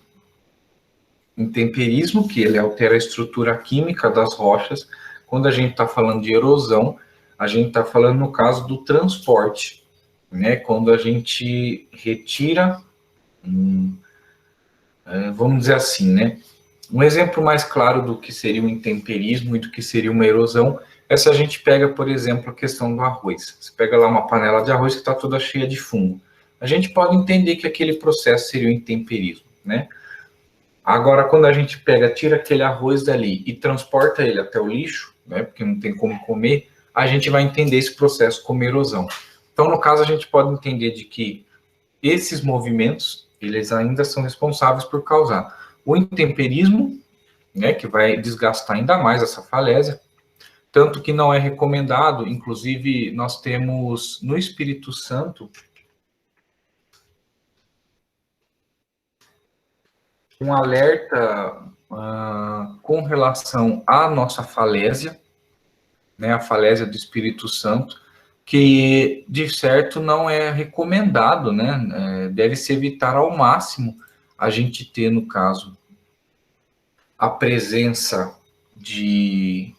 intemperismo, que ele altera a estrutura química das rochas. Quando a gente está falando de erosão, a gente está falando no caso do transporte, né? Quando a gente retira, vamos dizer assim, né? Um exemplo mais claro do que seria um intemperismo e do que seria uma erosão é se a gente pega, por exemplo, a questão do arroz. Você pega lá uma panela de arroz que está toda cheia de fungo. A gente pode entender que aquele processo seria o intemperismo, né? Agora, quando a gente pega, tira aquele arroz dali e transporta ele até o lixo, né, porque não tem como comer, a gente vai entender esse processo como erosão. Então, no caso, a gente pode entender de que esses movimentos, eles ainda são responsáveis por causar o intemperismo, né, que vai desgastar ainda mais essa falésia, tanto que não é recomendado, inclusive nós temos no Espírito Santo um alerta com relação à nossa falésia, né, a falésia do Espírito Santo, que de certo não é recomendado, né? Deve-se evitar ao máximo a gente ter, no caso, a presença de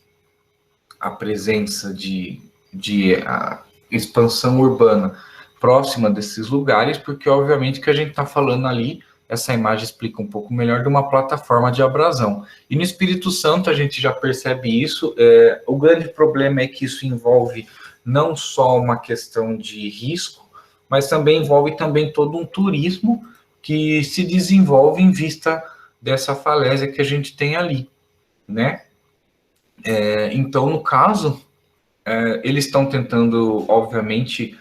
a expansão urbana próxima desses lugares, porque obviamente que a gente está falando ali, essa imagem explica um pouco melhor, de uma plataforma de abrasão. E no Espírito Santo a gente já percebe isso. O grande problema é que isso envolve não só uma questão de risco, mas também envolve também todo um turismo que se desenvolve em vista dessa falésia que a gente tem ali, né? Então, no caso, eles estão tentando, obviamente,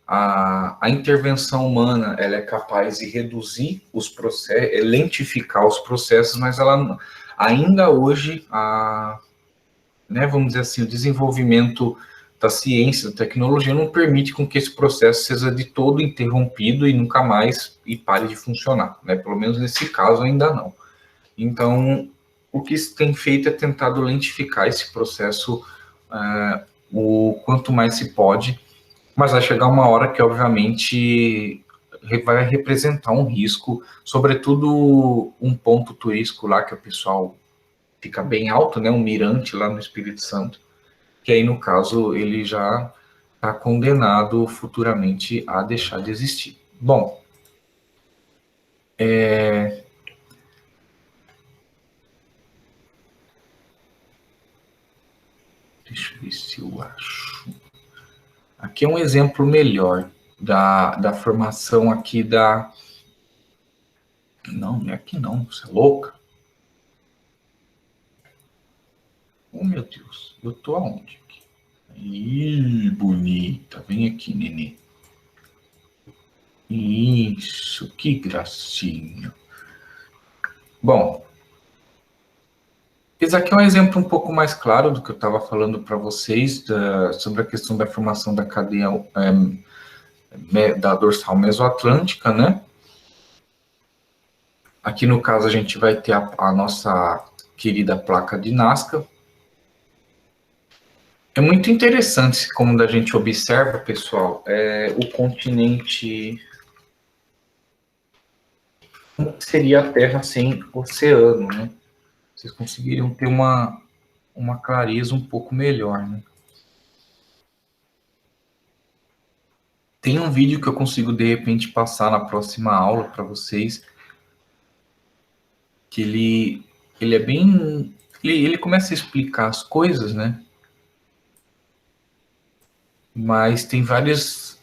a intervenção humana, ela é capaz de reduzir os processos, lentificar os processos, mas ela ainda hoje, né, vamos dizer assim, o desenvolvimento da ciência, da tecnologia não permite com que esse processo seja de todo interrompido e nunca mais pare de funcionar, né? Pelo menos nesse caso ainda não. Então, o que se tem feito é tentado lentificar esse processo o quanto mais se pode, mas vai chegar uma hora que, obviamente, vai representar um risco, sobretudo um ponto turístico lá que o pessoal fica bem alto, né, um mirante lá no Espírito Santo, que aí, no caso, ele já está condenado futuramente a deixar de existir. Bom, deixa eu ver se eu acho. Aqui é um exemplo melhor da formação aqui da... Não, não é aqui não, você é louca? Oh, meu Deus, eu tô aonde? Ih, bonita, vem aqui, nenê. Isso, que gracinha. Bom, esse aqui é um exemplo um pouco mais claro do que eu estava falando para vocês sobre a questão da formação da cadeia da dorsal mesoatlântica, né? Aqui no caso a gente vai ter a nossa querida placa de Nazca. É muito interessante como a gente observa, pessoal, o continente. Como seria a Terra sem oceano, né? Vocês conseguiriam ter uma clareza um pouco melhor, né? Tem um vídeo que eu consigo, de repente, passar na próxima aula para vocês, que ele é bem... Ele começa a explicar as coisas, né? Mas tem várias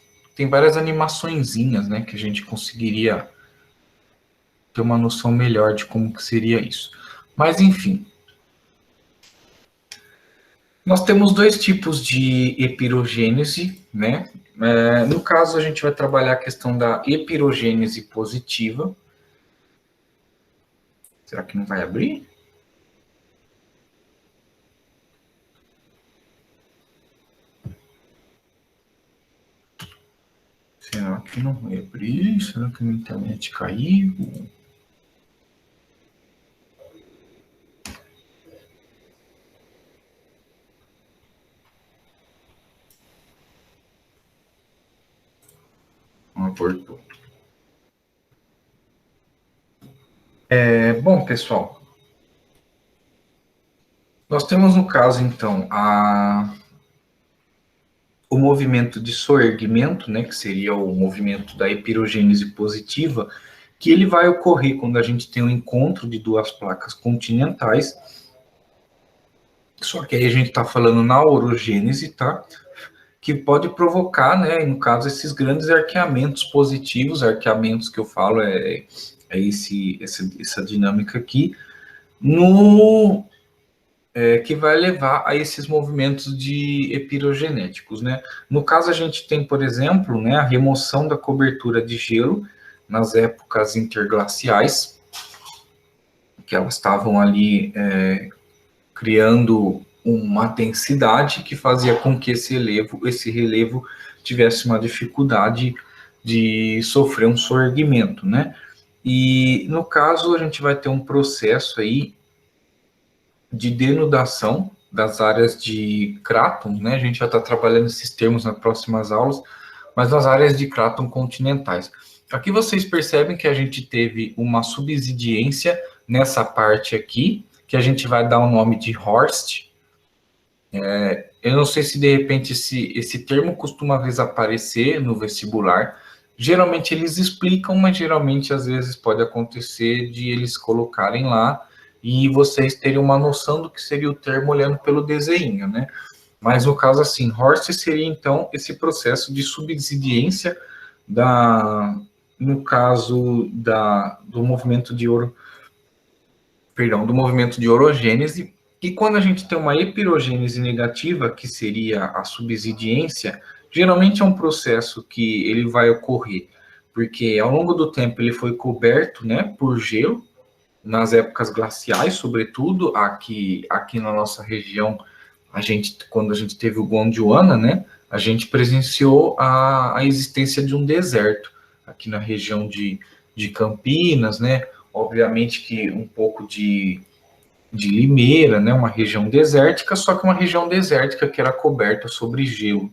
animaçõezinhas, né? Que a gente conseguiria ter uma noção melhor de como que seria isso. Mas, enfim, nós temos dois tipos de epirogênese, né? No caso, a gente vai trabalhar a questão da epirogênese positiva. Será que não vai abrir? Será que não vai abrir? Será que a minha internet caiu? Voltou. Bom, pessoal, nós temos no caso, então, o movimento de soerguimento, né, que seria o movimento da epirogênese positiva, que ele vai ocorrer quando a gente tem um encontro de duas placas continentais, só que aí a gente está falando na orogênese, tá? Que pode provocar, né, no caso, esses grandes arqueamentos positivos, arqueamentos que eu falo essa dinâmica aqui, que vai levar a esses movimentos de epirogenéticos, né? No caso, a gente tem, por exemplo, né, a remoção da cobertura de gelo nas épocas interglaciais, que elas estavam ali criando uma densidade que fazia com que esse relevo tivesse uma dificuldade de sofrer um soerguimento, né? E no caso a gente vai ter um processo aí de denudação das áreas de Craton, né? A gente já está trabalhando esses termos nas próximas aulas, mas nas áreas de Craton continentais. Aqui vocês percebem que a gente teve uma subsidiência nessa parte aqui, que a gente vai dar o nome de Horst. Eu não sei se de repente esse termo costuma às vezes aparecer no vestibular. Geralmente eles explicam, mas geralmente às vezes pode acontecer de eles colocarem lá e vocês terem uma noção do que seria o termo olhando pelo desenho, né? Mas no caso assim, Horst seria então esse processo de subsidiência no caso do movimento de do movimento de orogênese, e quando a gente tem uma epirogênese negativa, que seria a subsidiência, geralmente é um processo que ele vai ocorrer, porque ao longo do tempo ele foi coberto, né, por gelo, nas épocas glaciais, sobretudo, aqui na nossa região, quando a gente teve o Gondwana, né, a gente presenciou a existência de um deserto, aqui na região de Campinas, né, obviamente que um pouco de Limeira, né, uma região desértica, só que uma região desértica que era coberta sobre gelo.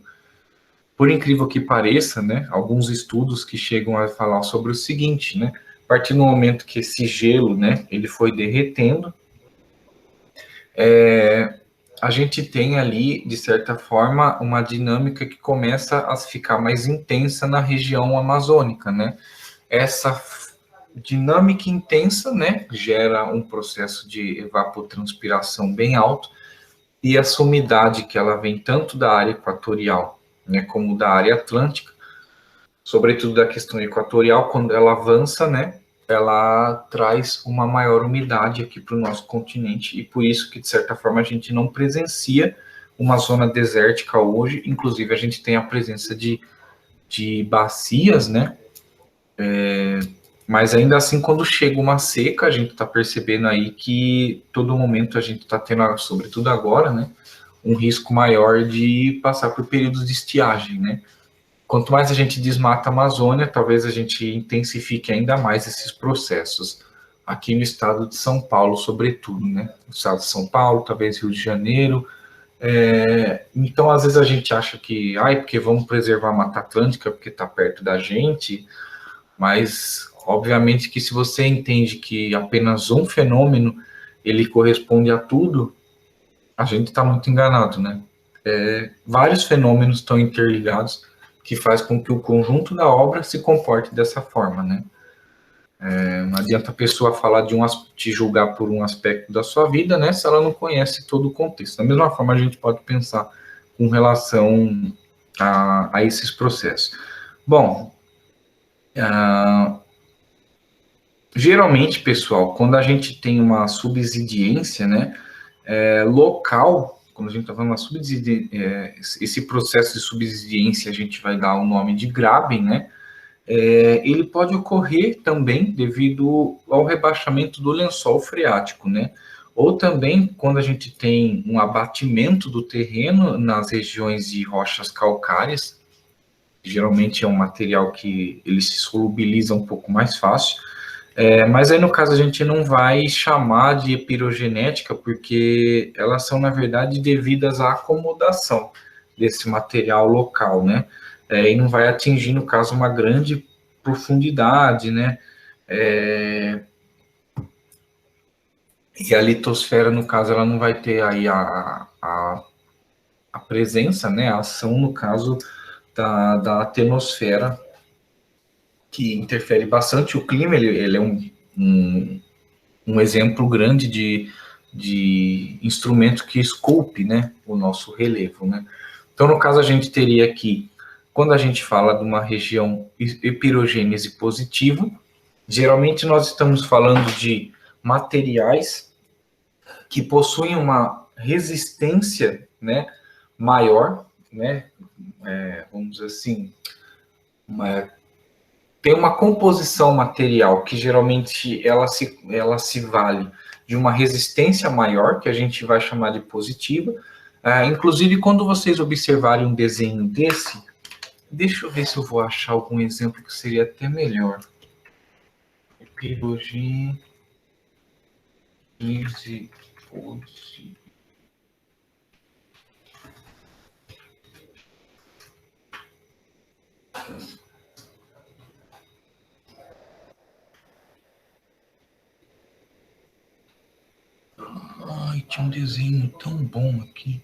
Por incrível que pareça, né, alguns estudos que chegam a falar sobre o seguinte, né, a partir do momento que esse gelo, né, ele foi derretendo, a gente tem ali, de certa forma, uma dinâmica que começa a ficar mais intensa na região amazônica, né? Essa dinâmica intensa, né, gera um processo de evapotranspiração bem alto, e essa umidade que ela vem tanto da área equatorial, né, como da área atlântica, sobretudo da questão equatorial, quando ela avança, né, ela traz uma maior umidade aqui para o nosso continente, e por isso que, de certa forma, a gente não presencia uma zona desértica hoje, inclusive a gente tem a presença de bacias, né, mas ainda assim, quando chega uma seca, a gente está percebendo aí que todo momento a gente está tendo, sobretudo agora, né, um risco maior de passar por períodos de estiagem, né. Quanto mais a gente desmata a Amazônia, talvez a gente intensifique ainda mais esses processos. Aqui no estado de São Paulo, sobretudo, né? No estado de São Paulo, talvez Rio de Janeiro. Então, às vezes a gente acha que, porque vamos preservar a Mata Atlântica, porque está perto da gente, mas, obviamente, que se você entende que apenas um fenômeno, ele corresponde a tudo, a gente está muito enganado, né? Vários fenômenos estão interligados, que faz com que o conjunto da obra se comporte dessa forma, né? Não adianta a pessoa falar te julgar por um aspecto da sua vida, né, se ela não conhece todo o contexto. Da mesma forma, a gente pode pensar com relação a esses processos. Bom, geralmente, pessoal, quando a gente tem uma subsidiência, né, local, quando a gente está falando uma subsidiência, esse processo de subsidiência a gente vai dar o nome de Graben, né, ele pode ocorrer também devido ao rebaixamento do lençol freático, né? Ou também quando a gente tem um abatimento do terreno nas regiões de rochas calcárias, geralmente é um material que ele se solubiliza um pouco mais fácil, mas aí no caso a gente não vai chamar de epirogenética, porque elas são, na verdade, devidas à acomodação desse material local, né? E não vai atingir, no caso, uma grande profundidade, né? E a litosfera, no caso, ela não vai ter aí a presença, né? A ação, no caso, da atenosfera, que interfere bastante. O clima, ele é um exemplo grande de instrumento que esculpe, né, o nosso relevo, né? Então, no caso, a gente teria aqui, quando a gente fala de uma região epirogênese positiva, geralmente nós estamos falando de materiais que possuem uma resistência, né, maior, né, vamos dizer assim, tem uma composição material que geralmente ela se vale de uma resistência maior, que a gente vai chamar de positiva. Inclusive, quando vocês observarem um desenho desse, deixa eu ver se eu vou achar algum exemplo que seria até melhor. Pirogênese positiva. Ai, tinha um desenho tão bom aqui.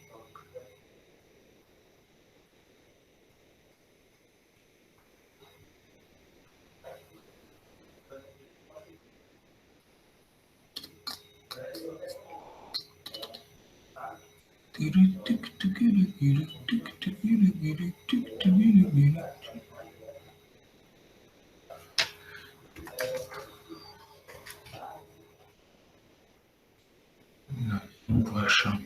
Não vou achar.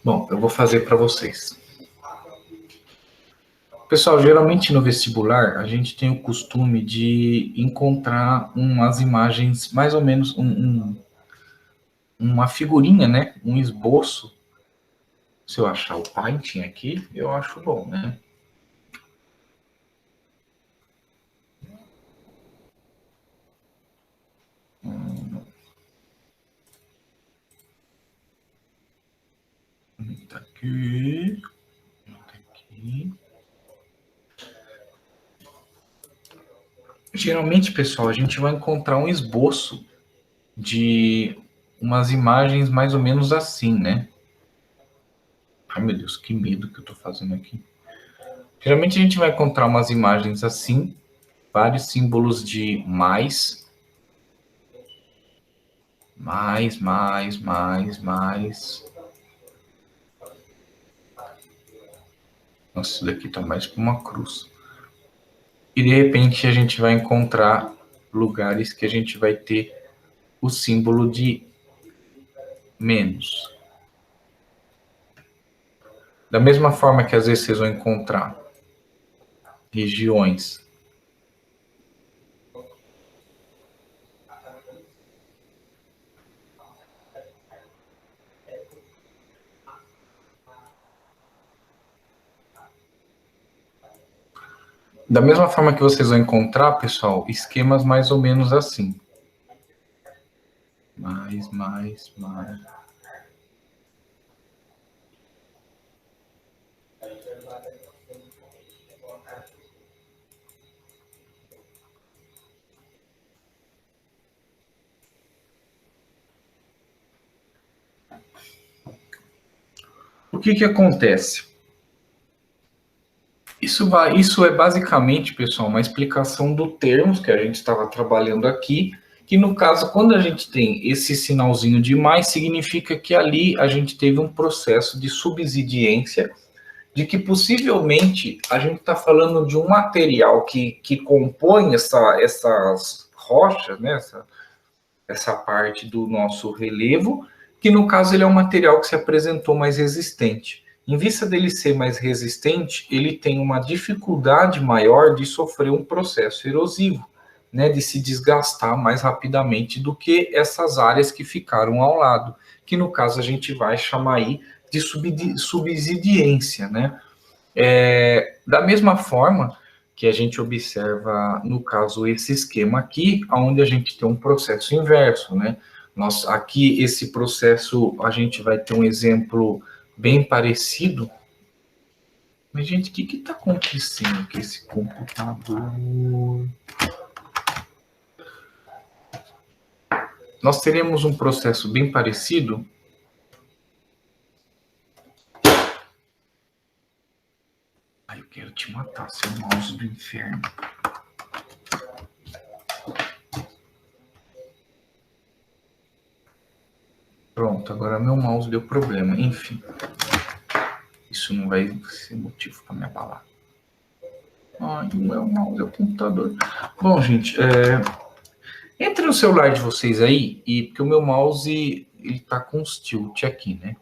Bom, eu vou fazer para vocês. Pessoal, geralmente no vestibular a gente tem o costume de encontrar umas imagens, mais ou menos uma figurinha, né? Um esboço. Se eu achar o Painting aqui, eu acho bom, né? Tá aqui. Tá aqui. Geralmente, pessoal, a gente vai encontrar um esboço de umas imagens mais ou menos assim, né? Ai, meu Deus, que medo que eu tô fazendo aqui. Geralmente a gente vai encontrar umas imagens assim, vários símbolos de mais. Nossa, isso daqui tá mais que uma cruz. E de repente a gente vai encontrar lugares que a gente vai ter o símbolo de menos. Da mesma forma que às vezes vocês vão encontrar regiões. Da mesma forma que vocês vão encontrar, pessoal, esquemas mais ou menos assim. Mais. que que acontece? Isso é basicamente, pessoal, uma explicação do termos que a gente estava trabalhando aqui, que no caso, quando a gente tem esse sinalzinho de mais, significa que ali a gente teve um processo de subsidiência, de que possivelmente a gente está falando de um material que compõe essas rochas, né, essa parte do nosso relevo, que no caso ele é um material que se apresentou mais resistente. Em vista dele ser mais resistente, ele tem uma dificuldade maior de sofrer um processo erosivo, né, de se desgastar mais rapidamente do que essas áreas que ficaram ao lado, que no caso a gente vai chamar aí de subsidiência, né? Da mesma forma que a gente observa, no caso, esse esquema aqui, onde a gente tem um processo inverso, né? Nós, aqui, esse processo, a gente vai ter um exemplo bem parecido. Mas, gente, o que está acontecendo com esse computador? Nós teremos um processo bem parecido. Ai, eu quero te matar, seu mouse do inferno. Pronto, agora meu mouse deu problema. Enfim, isso não vai ser motivo para me abalar. Ai, não é o mouse, é o computador. Bom, gente, entre no celular de vocês aí, porque o meu mouse, ele tá com uns tilt aqui, né?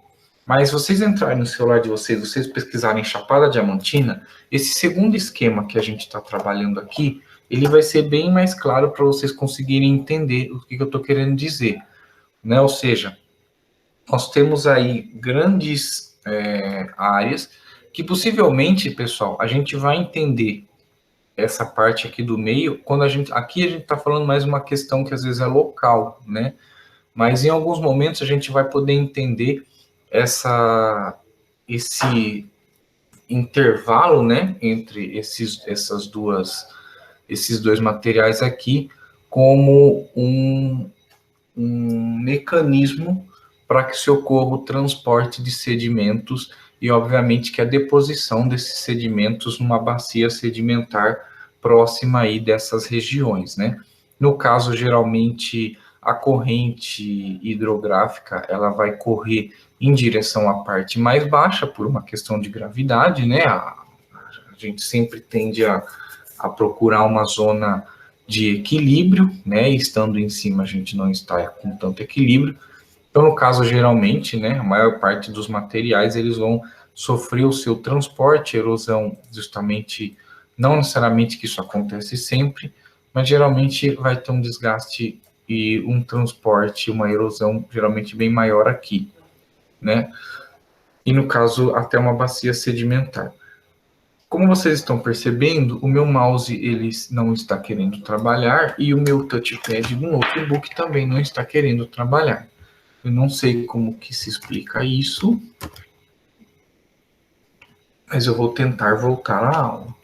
Mas se vocês entrarem no celular de vocês, vocês pesquisarem Chapada Diamantina, esse segundo esquema que a gente está trabalhando aqui, ele vai ser bem mais claro para vocês conseguirem entender o que eu estou querendo dizer, né? Ou seja, nós temos aí grandes áreas que possivelmente, pessoal, a gente vai entender essa parte aqui do meio, quando aqui a gente está falando mais uma questão que às vezes é local, né? Mas em alguns momentos a gente vai poder entender esse intervalo, né, entre esses dois materiais aqui, como um mecanismo para que se ocorra o transporte de sedimentos e, obviamente, que a deposição desses sedimentos numa bacia sedimentar próxima aí dessas regiões, né? No caso, geralmente, a corrente hidrográfica, ela vai correr em direção à parte mais baixa por uma questão de gravidade, né? A gente sempre tende a procurar uma zona de equilíbrio, né? E estando em cima, a gente não está com tanto equilíbrio. Então, no caso, geralmente, né, a maior parte dos materiais, eles vão sofrer o seu transporte, erosão, justamente, não necessariamente que isso acontece sempre, mas geralmente vai ter um desgaste e um transporte, uma erosão geralmente bem maior aqui, né? E no caso, até uma bacia sedimentar. Como vocês estão percebendo, o meu mouse ele não está querendo trabalhar e o meu touchpad do notebook também não está querendo trabalhar. Eu não sei como que se explica isso, mas eu vou tentar voltar à aula.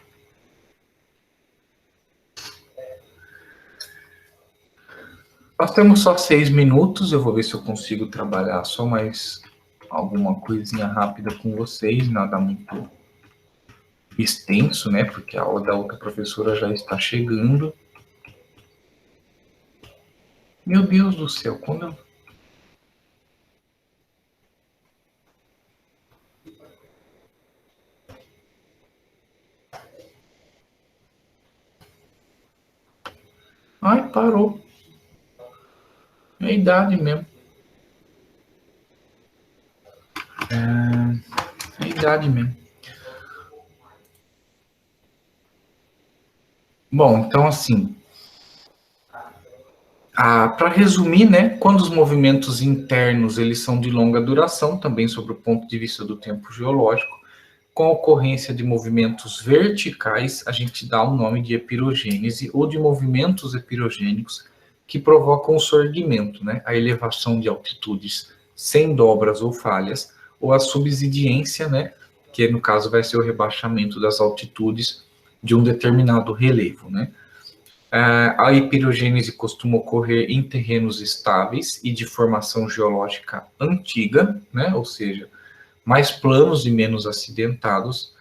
Nós temos só 6 minutos, eu vou ver se eu consigo trabalhar só mais alguma coisinha rápida com vocês, nada muito extenso, né? Porque a aula da outra professora já está chegando. Meu Deus do céu, quando eu... Ai, parou. É a idade mesmo. É a idade mesmo. Bom, então assim, para resumir, né, quando os movimentos internos eles são de longa duração, também sobre o ponto de vista do tempo geológico, com a ocorrência de movimentos verticais, a gente dá o nome de epirogênese ou de movimentos epirogênicos que provocam o sorgimento, né, a elevação de altitudes sem dobras ou falhas, ou a subsidiência, né, que no caso vai ser o rebaixamento das altitudes de um determinado relevo, né. A epirogênese costuma ocorrer em terrenos estáveis e de formação geológica antiga, né? Ou seja, mais planos e menos acidentados,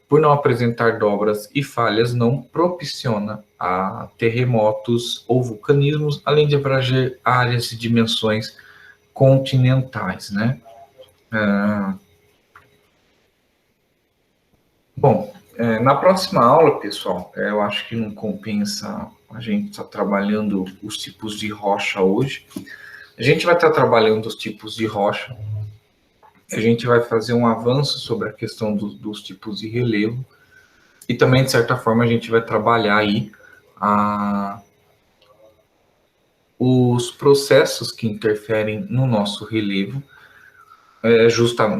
por não apresentar dobras e falhas, não propiciona a terremotos ou vulcanismos, além de abranger áreas e dimensões continentais, né? Bom, na próxima aula, pessoal, eu acho que não compensa a gente estar trabalhando os tipos de rocha hoje. A gente vai estar trabalhando os tipos de rocha, a gente vai fazer um avanço sobre a questão dos tipos de relevo, e também, de certa forma, a gente vai trabalhar aí a, os processos que interferem no nosso relevo,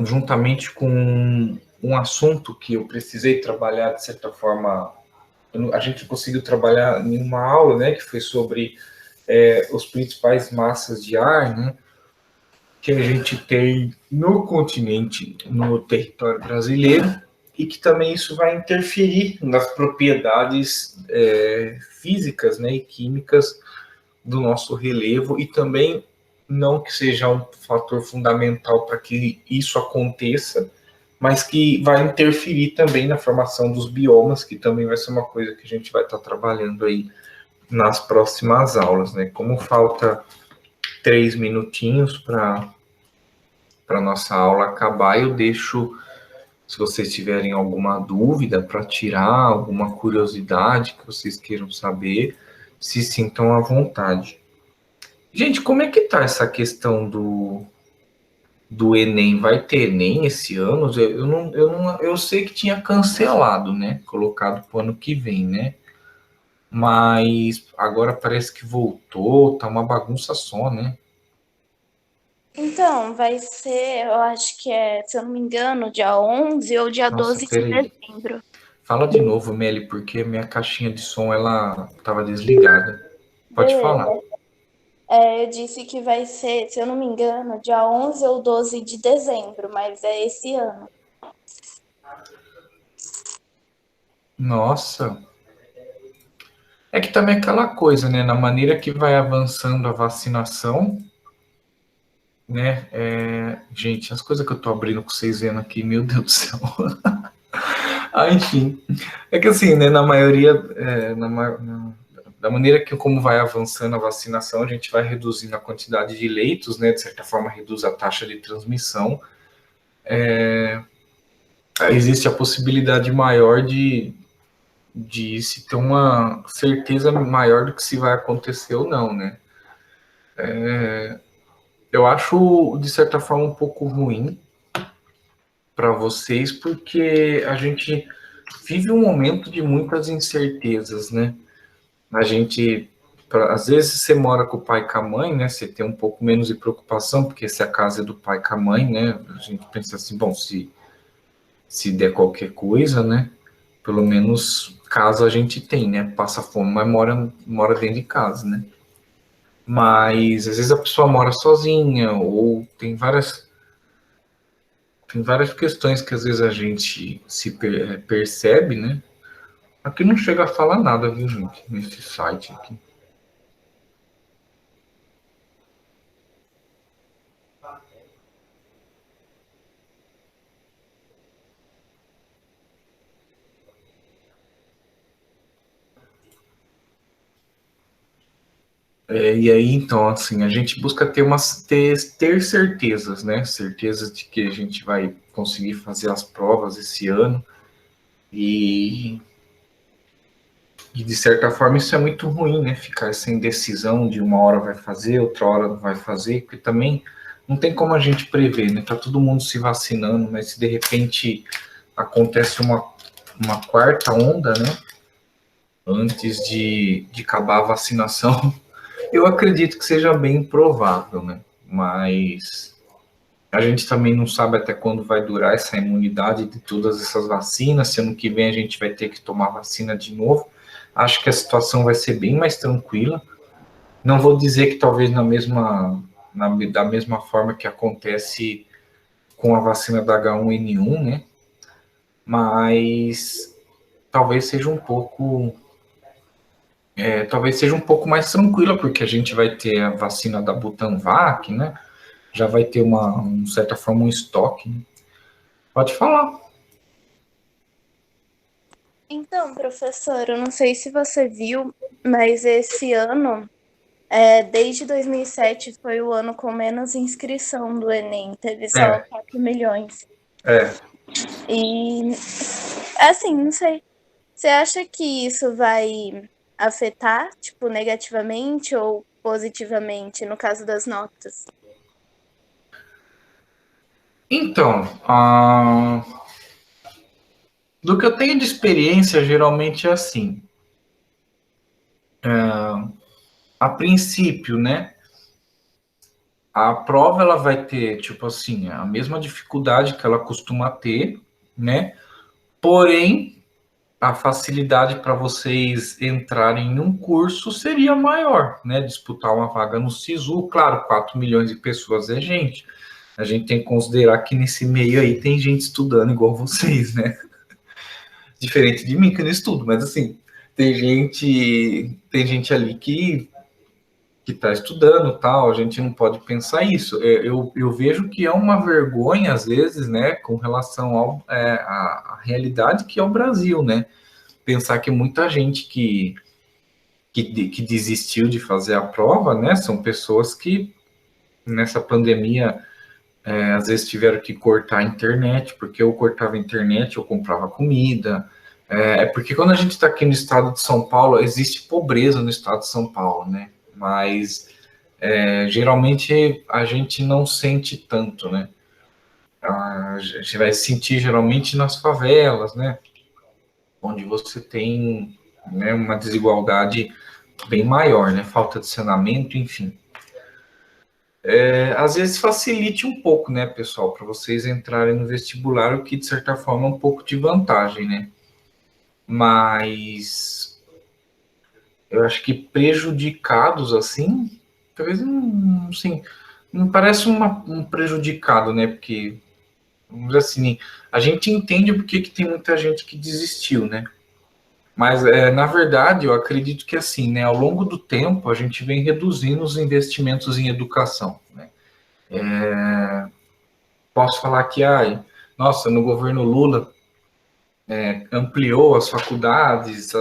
juntamente com um assunto que eu precisei trabalhar, de certa forma, a gente conseguiu trabalhar em uma aula, né, que foi sobre os principais massas de ar, né, que a gente tem no continente, no território brasileiro, e que também isso vai interferir nas propriedades físicas, né, e químicas do nosso relevo, e também não que seja um fator fundamental para que isso aconteça, mas que vai interferir também na formação dos biomas, que também vai ser uma coisa que a gente vai estar trabalhando aí nas próximas aulas, né? Como falta 3 minutinhos para nossa aula acabar, eu deixo, se vocês tiverem alguma dúvida para tirar, alguma curiosidade que vocês queiram saber, se sintam à vontade. Gente, como é que tá essa questão do Enem? Vai ter Enem esse ano? Eu sei que tinha cancelado, né? Colocado para o ano que vem, né? Mas agora parece que voltou, tá uma bagunça só, né? Então, vai ser, eu acho que é, se eu não me engano, dia 11 ou dia Nossa, 12 de peraí. dezembro. Fala de novo, Meli, porque minha caixinha de som ela tava desligada. Pode falar. Beleza. Eu disse que vai ser, se eu não me engano, dia 11 ou 12 de dezembro, mas é esse ano. Nossa, é que também é aquela coisa, né? Na maneira que vai avançando a vacinação, né? Gente, as coisas que eu tô abrindo com vocês vendo aqui, meu Deus do céu. Ah, enfim. É que assim, né? Na maioria, da maneira que como vai avançando a vacinação, a gente vai reduzindo a quantidade de leitos, né? De certa forma, reduz a taxa de transmissão. Existe a possibilidade maior de se ter uma certeza maior do que se vai acontecer ou não, né? Eu acho, de certa forma, um pouco ruim para vocês, porque a gente vive um momento de muitas incertezas, né? A gente, às vezes você mora com o pai e com a mãe, né? Você tem um pouco menos de preocupação, porque se a casa é do pai e com a mãe, né? A gente pensa assim, bom, se der qualquer coisa, né? Pelo menos casa a gente tem, né? Passa fome, mas mora dentro de casa, né? Mas às vezes a pessoa mora sozinha, ou tem várias questões que às vezes a gente percebe, né? Aqui não chega a falar nada, viu, gente? Nesse site aqui. E aí, então, assim, a gente busca ter certezas, né? Certezas de que a gente vai conseguir fazer as provas esse ano. E, e de certa forma, isso é muito ruim, né? Ficar essa indecisão de uma hora vai fazer, outra hora não vai fazer, porque também não tem como a gente prever, né? Tá todo mundo se vacinando, mas se de repente acontece uma quarta onda, né? Antes de acabar a vacinação, eu acredito que seja bem provável, né? Mas a gente também não sabe até quando vai durar essa imunidade de todas essas vacinas. Se ano que vem a gente vai ter que tomar vacina de novo. Acho que a situação vai ser bem mais tranquila. Não vou dizer que talvez da mesma forma que acontece com a vacina da H1N1, né? Mas talvez seja um pouco mais tranquila, porque a gente vai ter a vacina da Butanvac, né? Já vai ter de certa forma, um estoque, né? Pode falar. Então, professor, eu não sei se você viu, mas esse ano, desde 2007, foi o ano com menos inscrição do Enem, teve só É, 4 milhões. é. E, assim, não sei, você acha que isso vai afetar, tipo, negativamente ou positivamente, no caso das notas? Então, do que eu tenho de experiência, geralmente é assim. A princípio, né? A prova ela vai ter, tipo assim, a mesma dificuldade que ela costuma ter, né? Porém, a facilidade para vocês entrarem em um curso seria maior, né? Disputar uma vaga no SISU, claro, 4 milhões de pessoas é gente. A gente tem que considerar que nesse meio aí tem gente estudando igual vocês, né? Diferente de mim que não estudo, mas assim, tem gente ali que está estudando, tal, a gente não pode pensar isso. Eu vejo que é uma vergonha, às vezes, né, com relação à realidade que é o Brasil, né? Pensar que muita gente que desistiu de fazer a prova, né, são pessoas que nessa pandemia às vezes tiveram que cortar a internet, porque eu cortava a internet, eu comprava comida. Porque quando a gente está aqui no estado de São Paulo, existe pobreza no estado de São Paulo, né? Mas geralmente a gente não sente tanto, né? A gente vai sentir geralmente nas favelas, né? Onde você tem, né, uma desigualdade bem maior, né? Falta de saneamento, enfim. Às vezes facilite um pouco, né, pessoal, para vocês entrarem no vestibular, o que de certa forma é um pouco de vantagem, né? Mas eu acho que prejudicados assim, talvez não, assim, não parece um prejudicado, né? Porque, vamos dizer assim, a gente entende porque que tem muita gente que desistiu, né? Mas, na verdade, eu acredito que assim, né, ao longo do tempo, a gente vem reduzindo os investimentos em educação, né? Posso falar que, nossa, no governo Lula ampliou as faculdades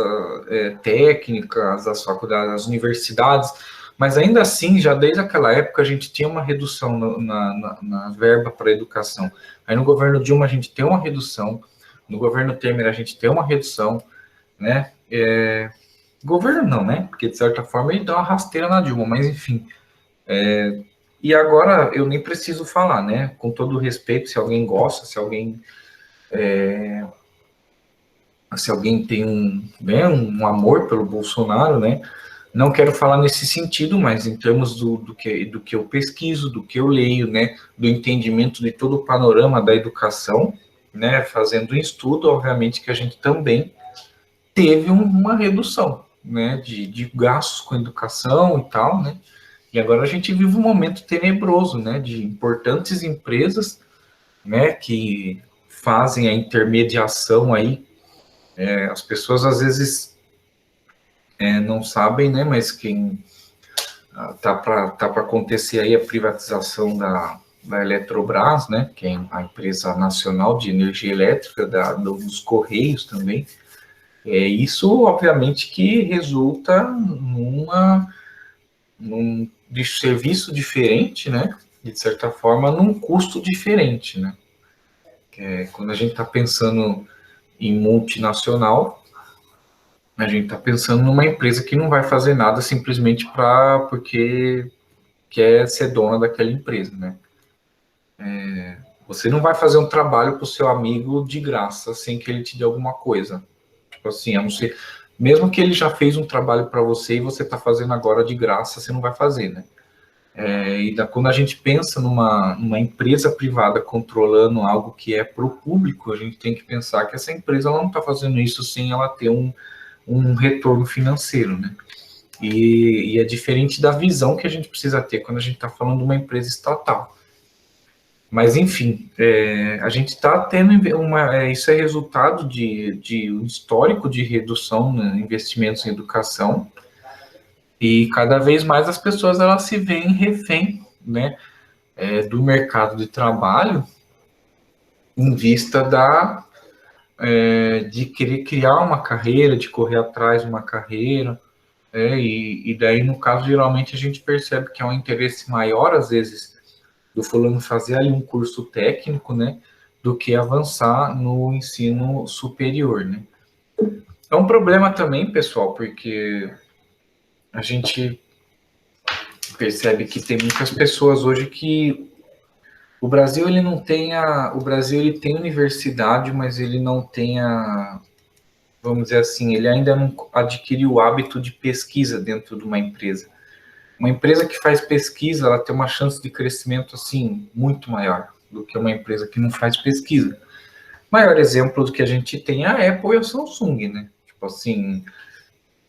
técnicas, as faculdades, as universidades, mas ainda assim, já desde aquela época, a gente tinha uma redução na verba para a educação. Aí no governo Dilma a gente tem uma redução, no governo Temer a gente tem uma redução, né? Governo não, né? Porque de certa forma ele dá uma rasteira na Dilma, mas enfim. E agora eu nem preciso falar, né? Com todo o respeito, se alguém gosta, se alguém tem um amor pelo Bolsonaro, né? Não quero falar nesse sentido, mas em termos do que eu pesquiso, do que eu leio, né? Do entendimento de todo o panorama da educação, né? Fazendo um estudo, obviamente que a gente também teve uma redução, né? De gastos com educação e tal, né? E agora a gente vive um momento tenebroso, né? De importantes empresas, né? Que fazem a intermediação aí. As pessoas às vezes não sabem, né? Mas quem tá para acontecer aí a privatização da Eletrobras, né? Que é a empresa nacional de energia elétrica dos Correios também. Isso, obviamente, que resulta num de serviço diferente, né? E, de certa forma, num custo diferente, né? Quando a gente está pensando em multinacional, a gente está pensando numa empresa que não vai fazer nada simplesmente porque quer ser dona daquela empresa, né? Você não vai fazer um trabalho para o seu amigo de graça sem que ele te dê alguma coisa. Tipo assim, a não ser, mesmo que ele já fez um trabalho para você e você está fazendo agora de graça, você não vai fazer, né? Quando a gente pensa numa empresa privada controlando algo que é para o público, a gente tem que pensar que essa empresa ela não está fazendo isso sem ela ter um retorno financeiro, né? E é diferente da visão que a gente precisa ter quando a gente está falando de uma empresa estatal. Mas, enfim, a gente está tendo isso é resultado de um histórico de redução em investimentos em educação, e cada vez mais as pessoas elas se veem refém, né, do mercado de trabalho, em vista de querer criar uma carreira, de correr atrás de uma carreira, e daí, no caso, geralmente a gente percebe que é um interesse maior, às vezes, do fulano fazer ali um curso técnico, né, do que avançar no ensino superior, né. É um problema também, pessoal, porque a gente percebe que tem muitas pessoas hoje que o Brasil ele não tem o Brasil ele tem universidade, mas ele não tem vamos dizer assim, ele ainda não adquiriu o hábito de pesquisa dentro de uma empresa. Uma empresa que faz pesquisa, ela tem uma chance de crescimento assim muito maior do que uma empresa que não faz pesquisa. O maior exemplo do que a gente tem é a Apple e a Samsung, né? Tipo assim,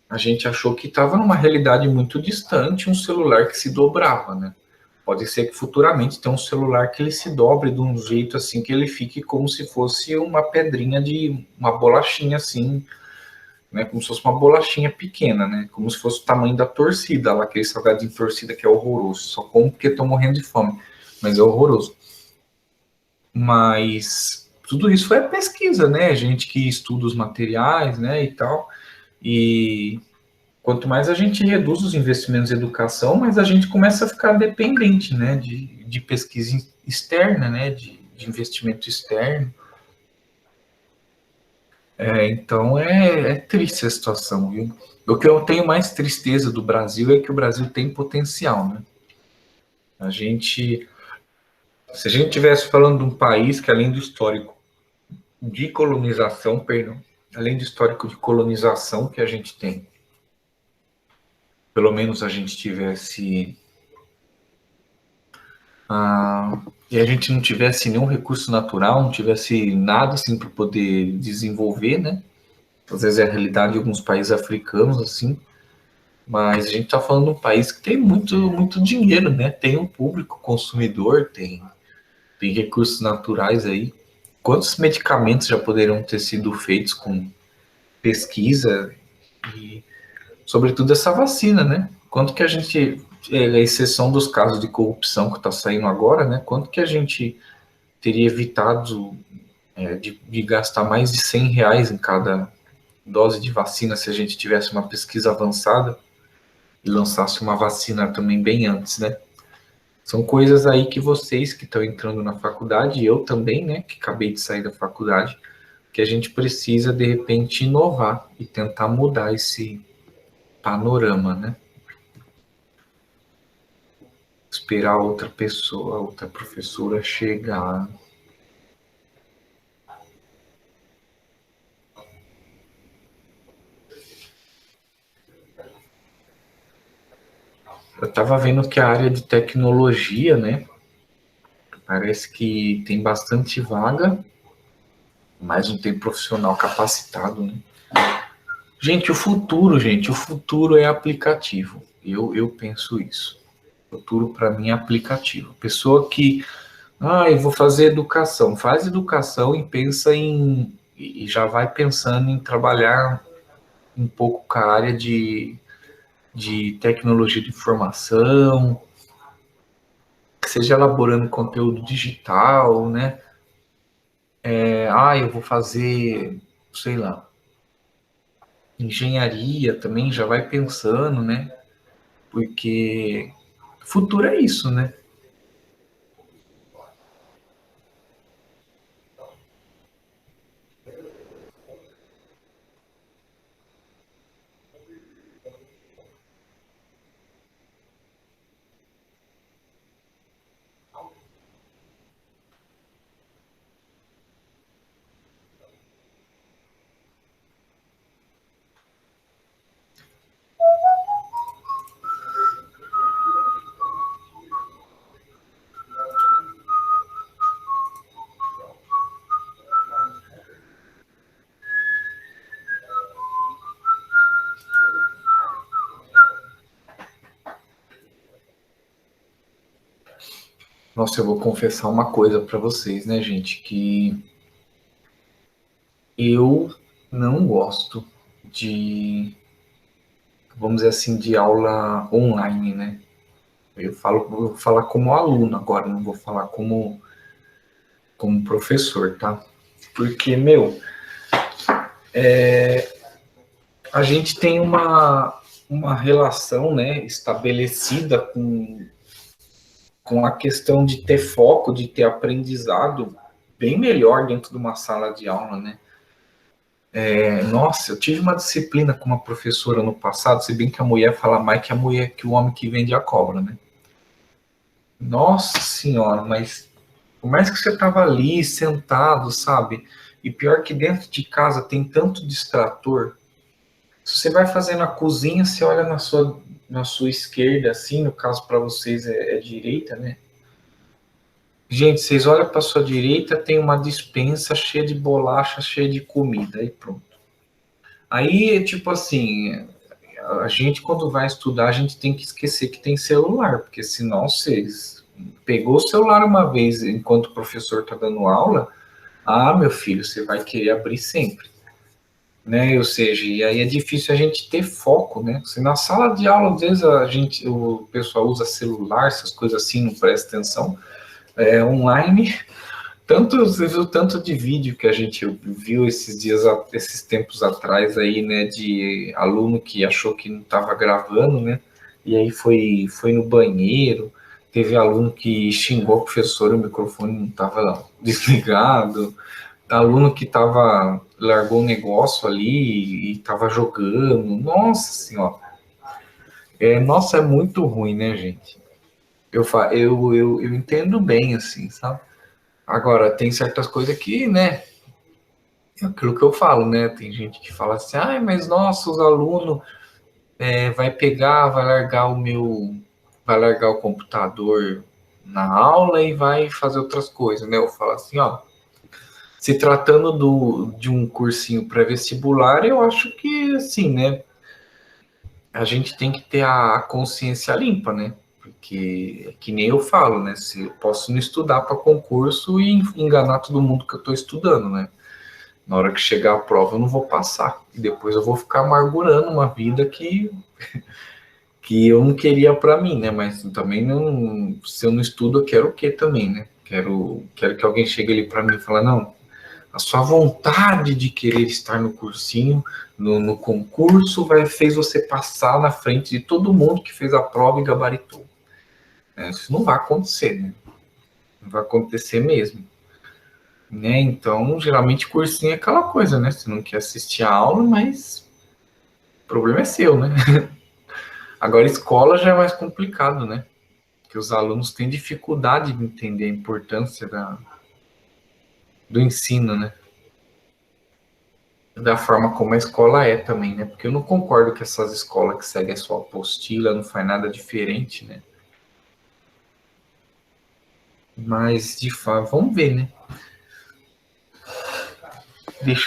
a gente achou que estava numa realidade muito distante um celular que se dobrava, né? Pode ser que futuramente tenha um celular que ele se dobre de um jeito assim que ele fique como se fosse uma pedrinha de uma bolachinha assim, né? Como se fosse uma bolachinha pequena, né? Como se fosse o tamanho da torcida, lá aquele salgadinho de torcida que é horroroso. Só como porque estão morrendo de fome, mas é horroroso. Mas tudo isso foi a pesquisa, né? Gente que estuda os materiais, né, e tal. E quanto mais a gente reduz os investimentos em educação, mais a gente começa a ficar dependente, né, de pesquisa externa, né, de investimento externo. Então é triste a situação, viu? O que eu tenho mais tristeza do Brasil é que o Brasil tem potencial, né? A gente, se a gente tivesse falando de um país que além do histórico de colonização, perdão, além do histórico de colonização que a gente tem, pelo menos a gente tivesse e a gente não tivesse nenhum recurso natural, não tivesse nada assim para poder desenvolver, né? Às vezes é a realidade de alguns países africanos assim, mas a gente está falando de um país que tem muito dinheiro, né? Tem um público consumidor, tem recursos naturais aí. Quantos medicamentos já poderiam ter sido feitos com pesquisa e, sobretudo, essa vacina, né? Quanto que a gente, a exceção dos casos de corrupção que está saindo agora, né? Quanto que a gente teria evitado de gastar mais de R$ 100 em cada dose de vacina se a gente tivesse uma pesquisa avançada e lançasse uma vacina também bem antes, né? São coisas aí que vocês que estão entrando na faculdade, e eu também, né, que acabei de sair da faculdade, que a gente precisa, de repente, inovar e tentar mudar esse panorama, né? Esperar outra pessoa, outra professora chegar. Eu estava vendo que a área de tecnologia, né, parece que tem bastante vaga, mas não tem profissional capacitado, né? Gente, o futuro é aplicativo. Eu penso isso. O futuro para mim é aplicativo. Pessoa que, eu vou fazer educação, faz educação e pensa e já vai pensando em trabalhar um pouco com a área de tecnologia de informação, que seja elaborando conteúdo digital, né? Eu vou fazer, sei lá, engenharia também, já vai pensando, né? Porque futuro é isso, né? Nossa, eu vou confessar uma coisa para vocês, né, gente, que eu não gosto de, vamos dizer assim, de aula online, né? Vou falar como aluno agora, não vou falar como como professor, tá? Porque, meu, a gente tem uma relação, né, estabelecida com a questão de ter foco, de ter aprendizado bem melhor dentro de uma sala de aula, né? Nossa, eu tive uma disciplina com uma professora no passado, se bem que a mulher fala mais que a mulher, que o homem que vende a cobra, né? Nossa senhora, mas por mais que você tava ali sentado, sabe? E pior que dentro de casa tem tanto distrator. Se você vai fazer na cozinha, você olha na sua esquerda, assim, no caso para vocês é direita, né? Gente, vocês olham para sua direita, tem uma despensa cheia de bolacha, cheia de comida, aí pronto. Aí, tipo assim, a gente quando vai estudar, a gente tem que esquecer que tem celular, porque senão vocês pegou o celular uma vez enquanto o professor está dando aula, meu filho, você vai querer abrir sempre, né? Ou seja, e aí é difícil a gente ter foco, né? Se na sala de aula, às vezes o pessoal usa celular, essas coisas assim, não presta atenção, online. Você viu tanto de vídeo que a gente viu esses dias, esses tempos atrás aí, né, de aluno que achou que não estava gravando, né, e aí foi no banheiro, teve aluno que xingou o professor, o microfone não estava desligado, aluno que largou o negócio ali e estava jogando, nossa senhora, nossa, é muito ruim, né, gente? Eu entendo bem, assim, sabe? Agora, tem certas coisas que, né, é aquilo que eu falo, né? Tem gente que fala assim, ai, mas nossa, os alunos vai pegar, vai largar o computador na aula e vai fazer outras coisas, né? Eu falo assim, ó, se tratando de um cursinho pré-vestibular, eu acho que, assim, né, a gente tem que ter a consciência limpa, né? Porque, que nem eu falo, né? Se eu posso não estudar para concurso e enganar todo mundo que eu estou estudando, né? Na hora que chegar a prova, eu não vou passar. E depois eu vou ficar amargurando uma vida que eu não queria para mim, né? Mas também não. Se eu não estudo, eu quero o quê também, né? Quero que alguém chegue ali para mim e fale, não, a sua vontade de querer estar no cursinho, no concurso, fez você passar na frente de todo mundo que fez a prova e gabaritou. Isso não vai acontecer, né? Não vai acontecer mesmo. Né? Então, geralmente cursinho é aquela coisa, né? Você não quer assistir a aula, mas o problema é seu, né? Agora, escola já é mais complicado, né? Porque os alunos têm dificuldade de entender a importância do ensino, né? Da forma como a escola é também, né? Porque eu não concordo que essas escolas que seguem a sua apostila não faz nada diferente, né? Mas, de fato, vamos ver, né? Deixa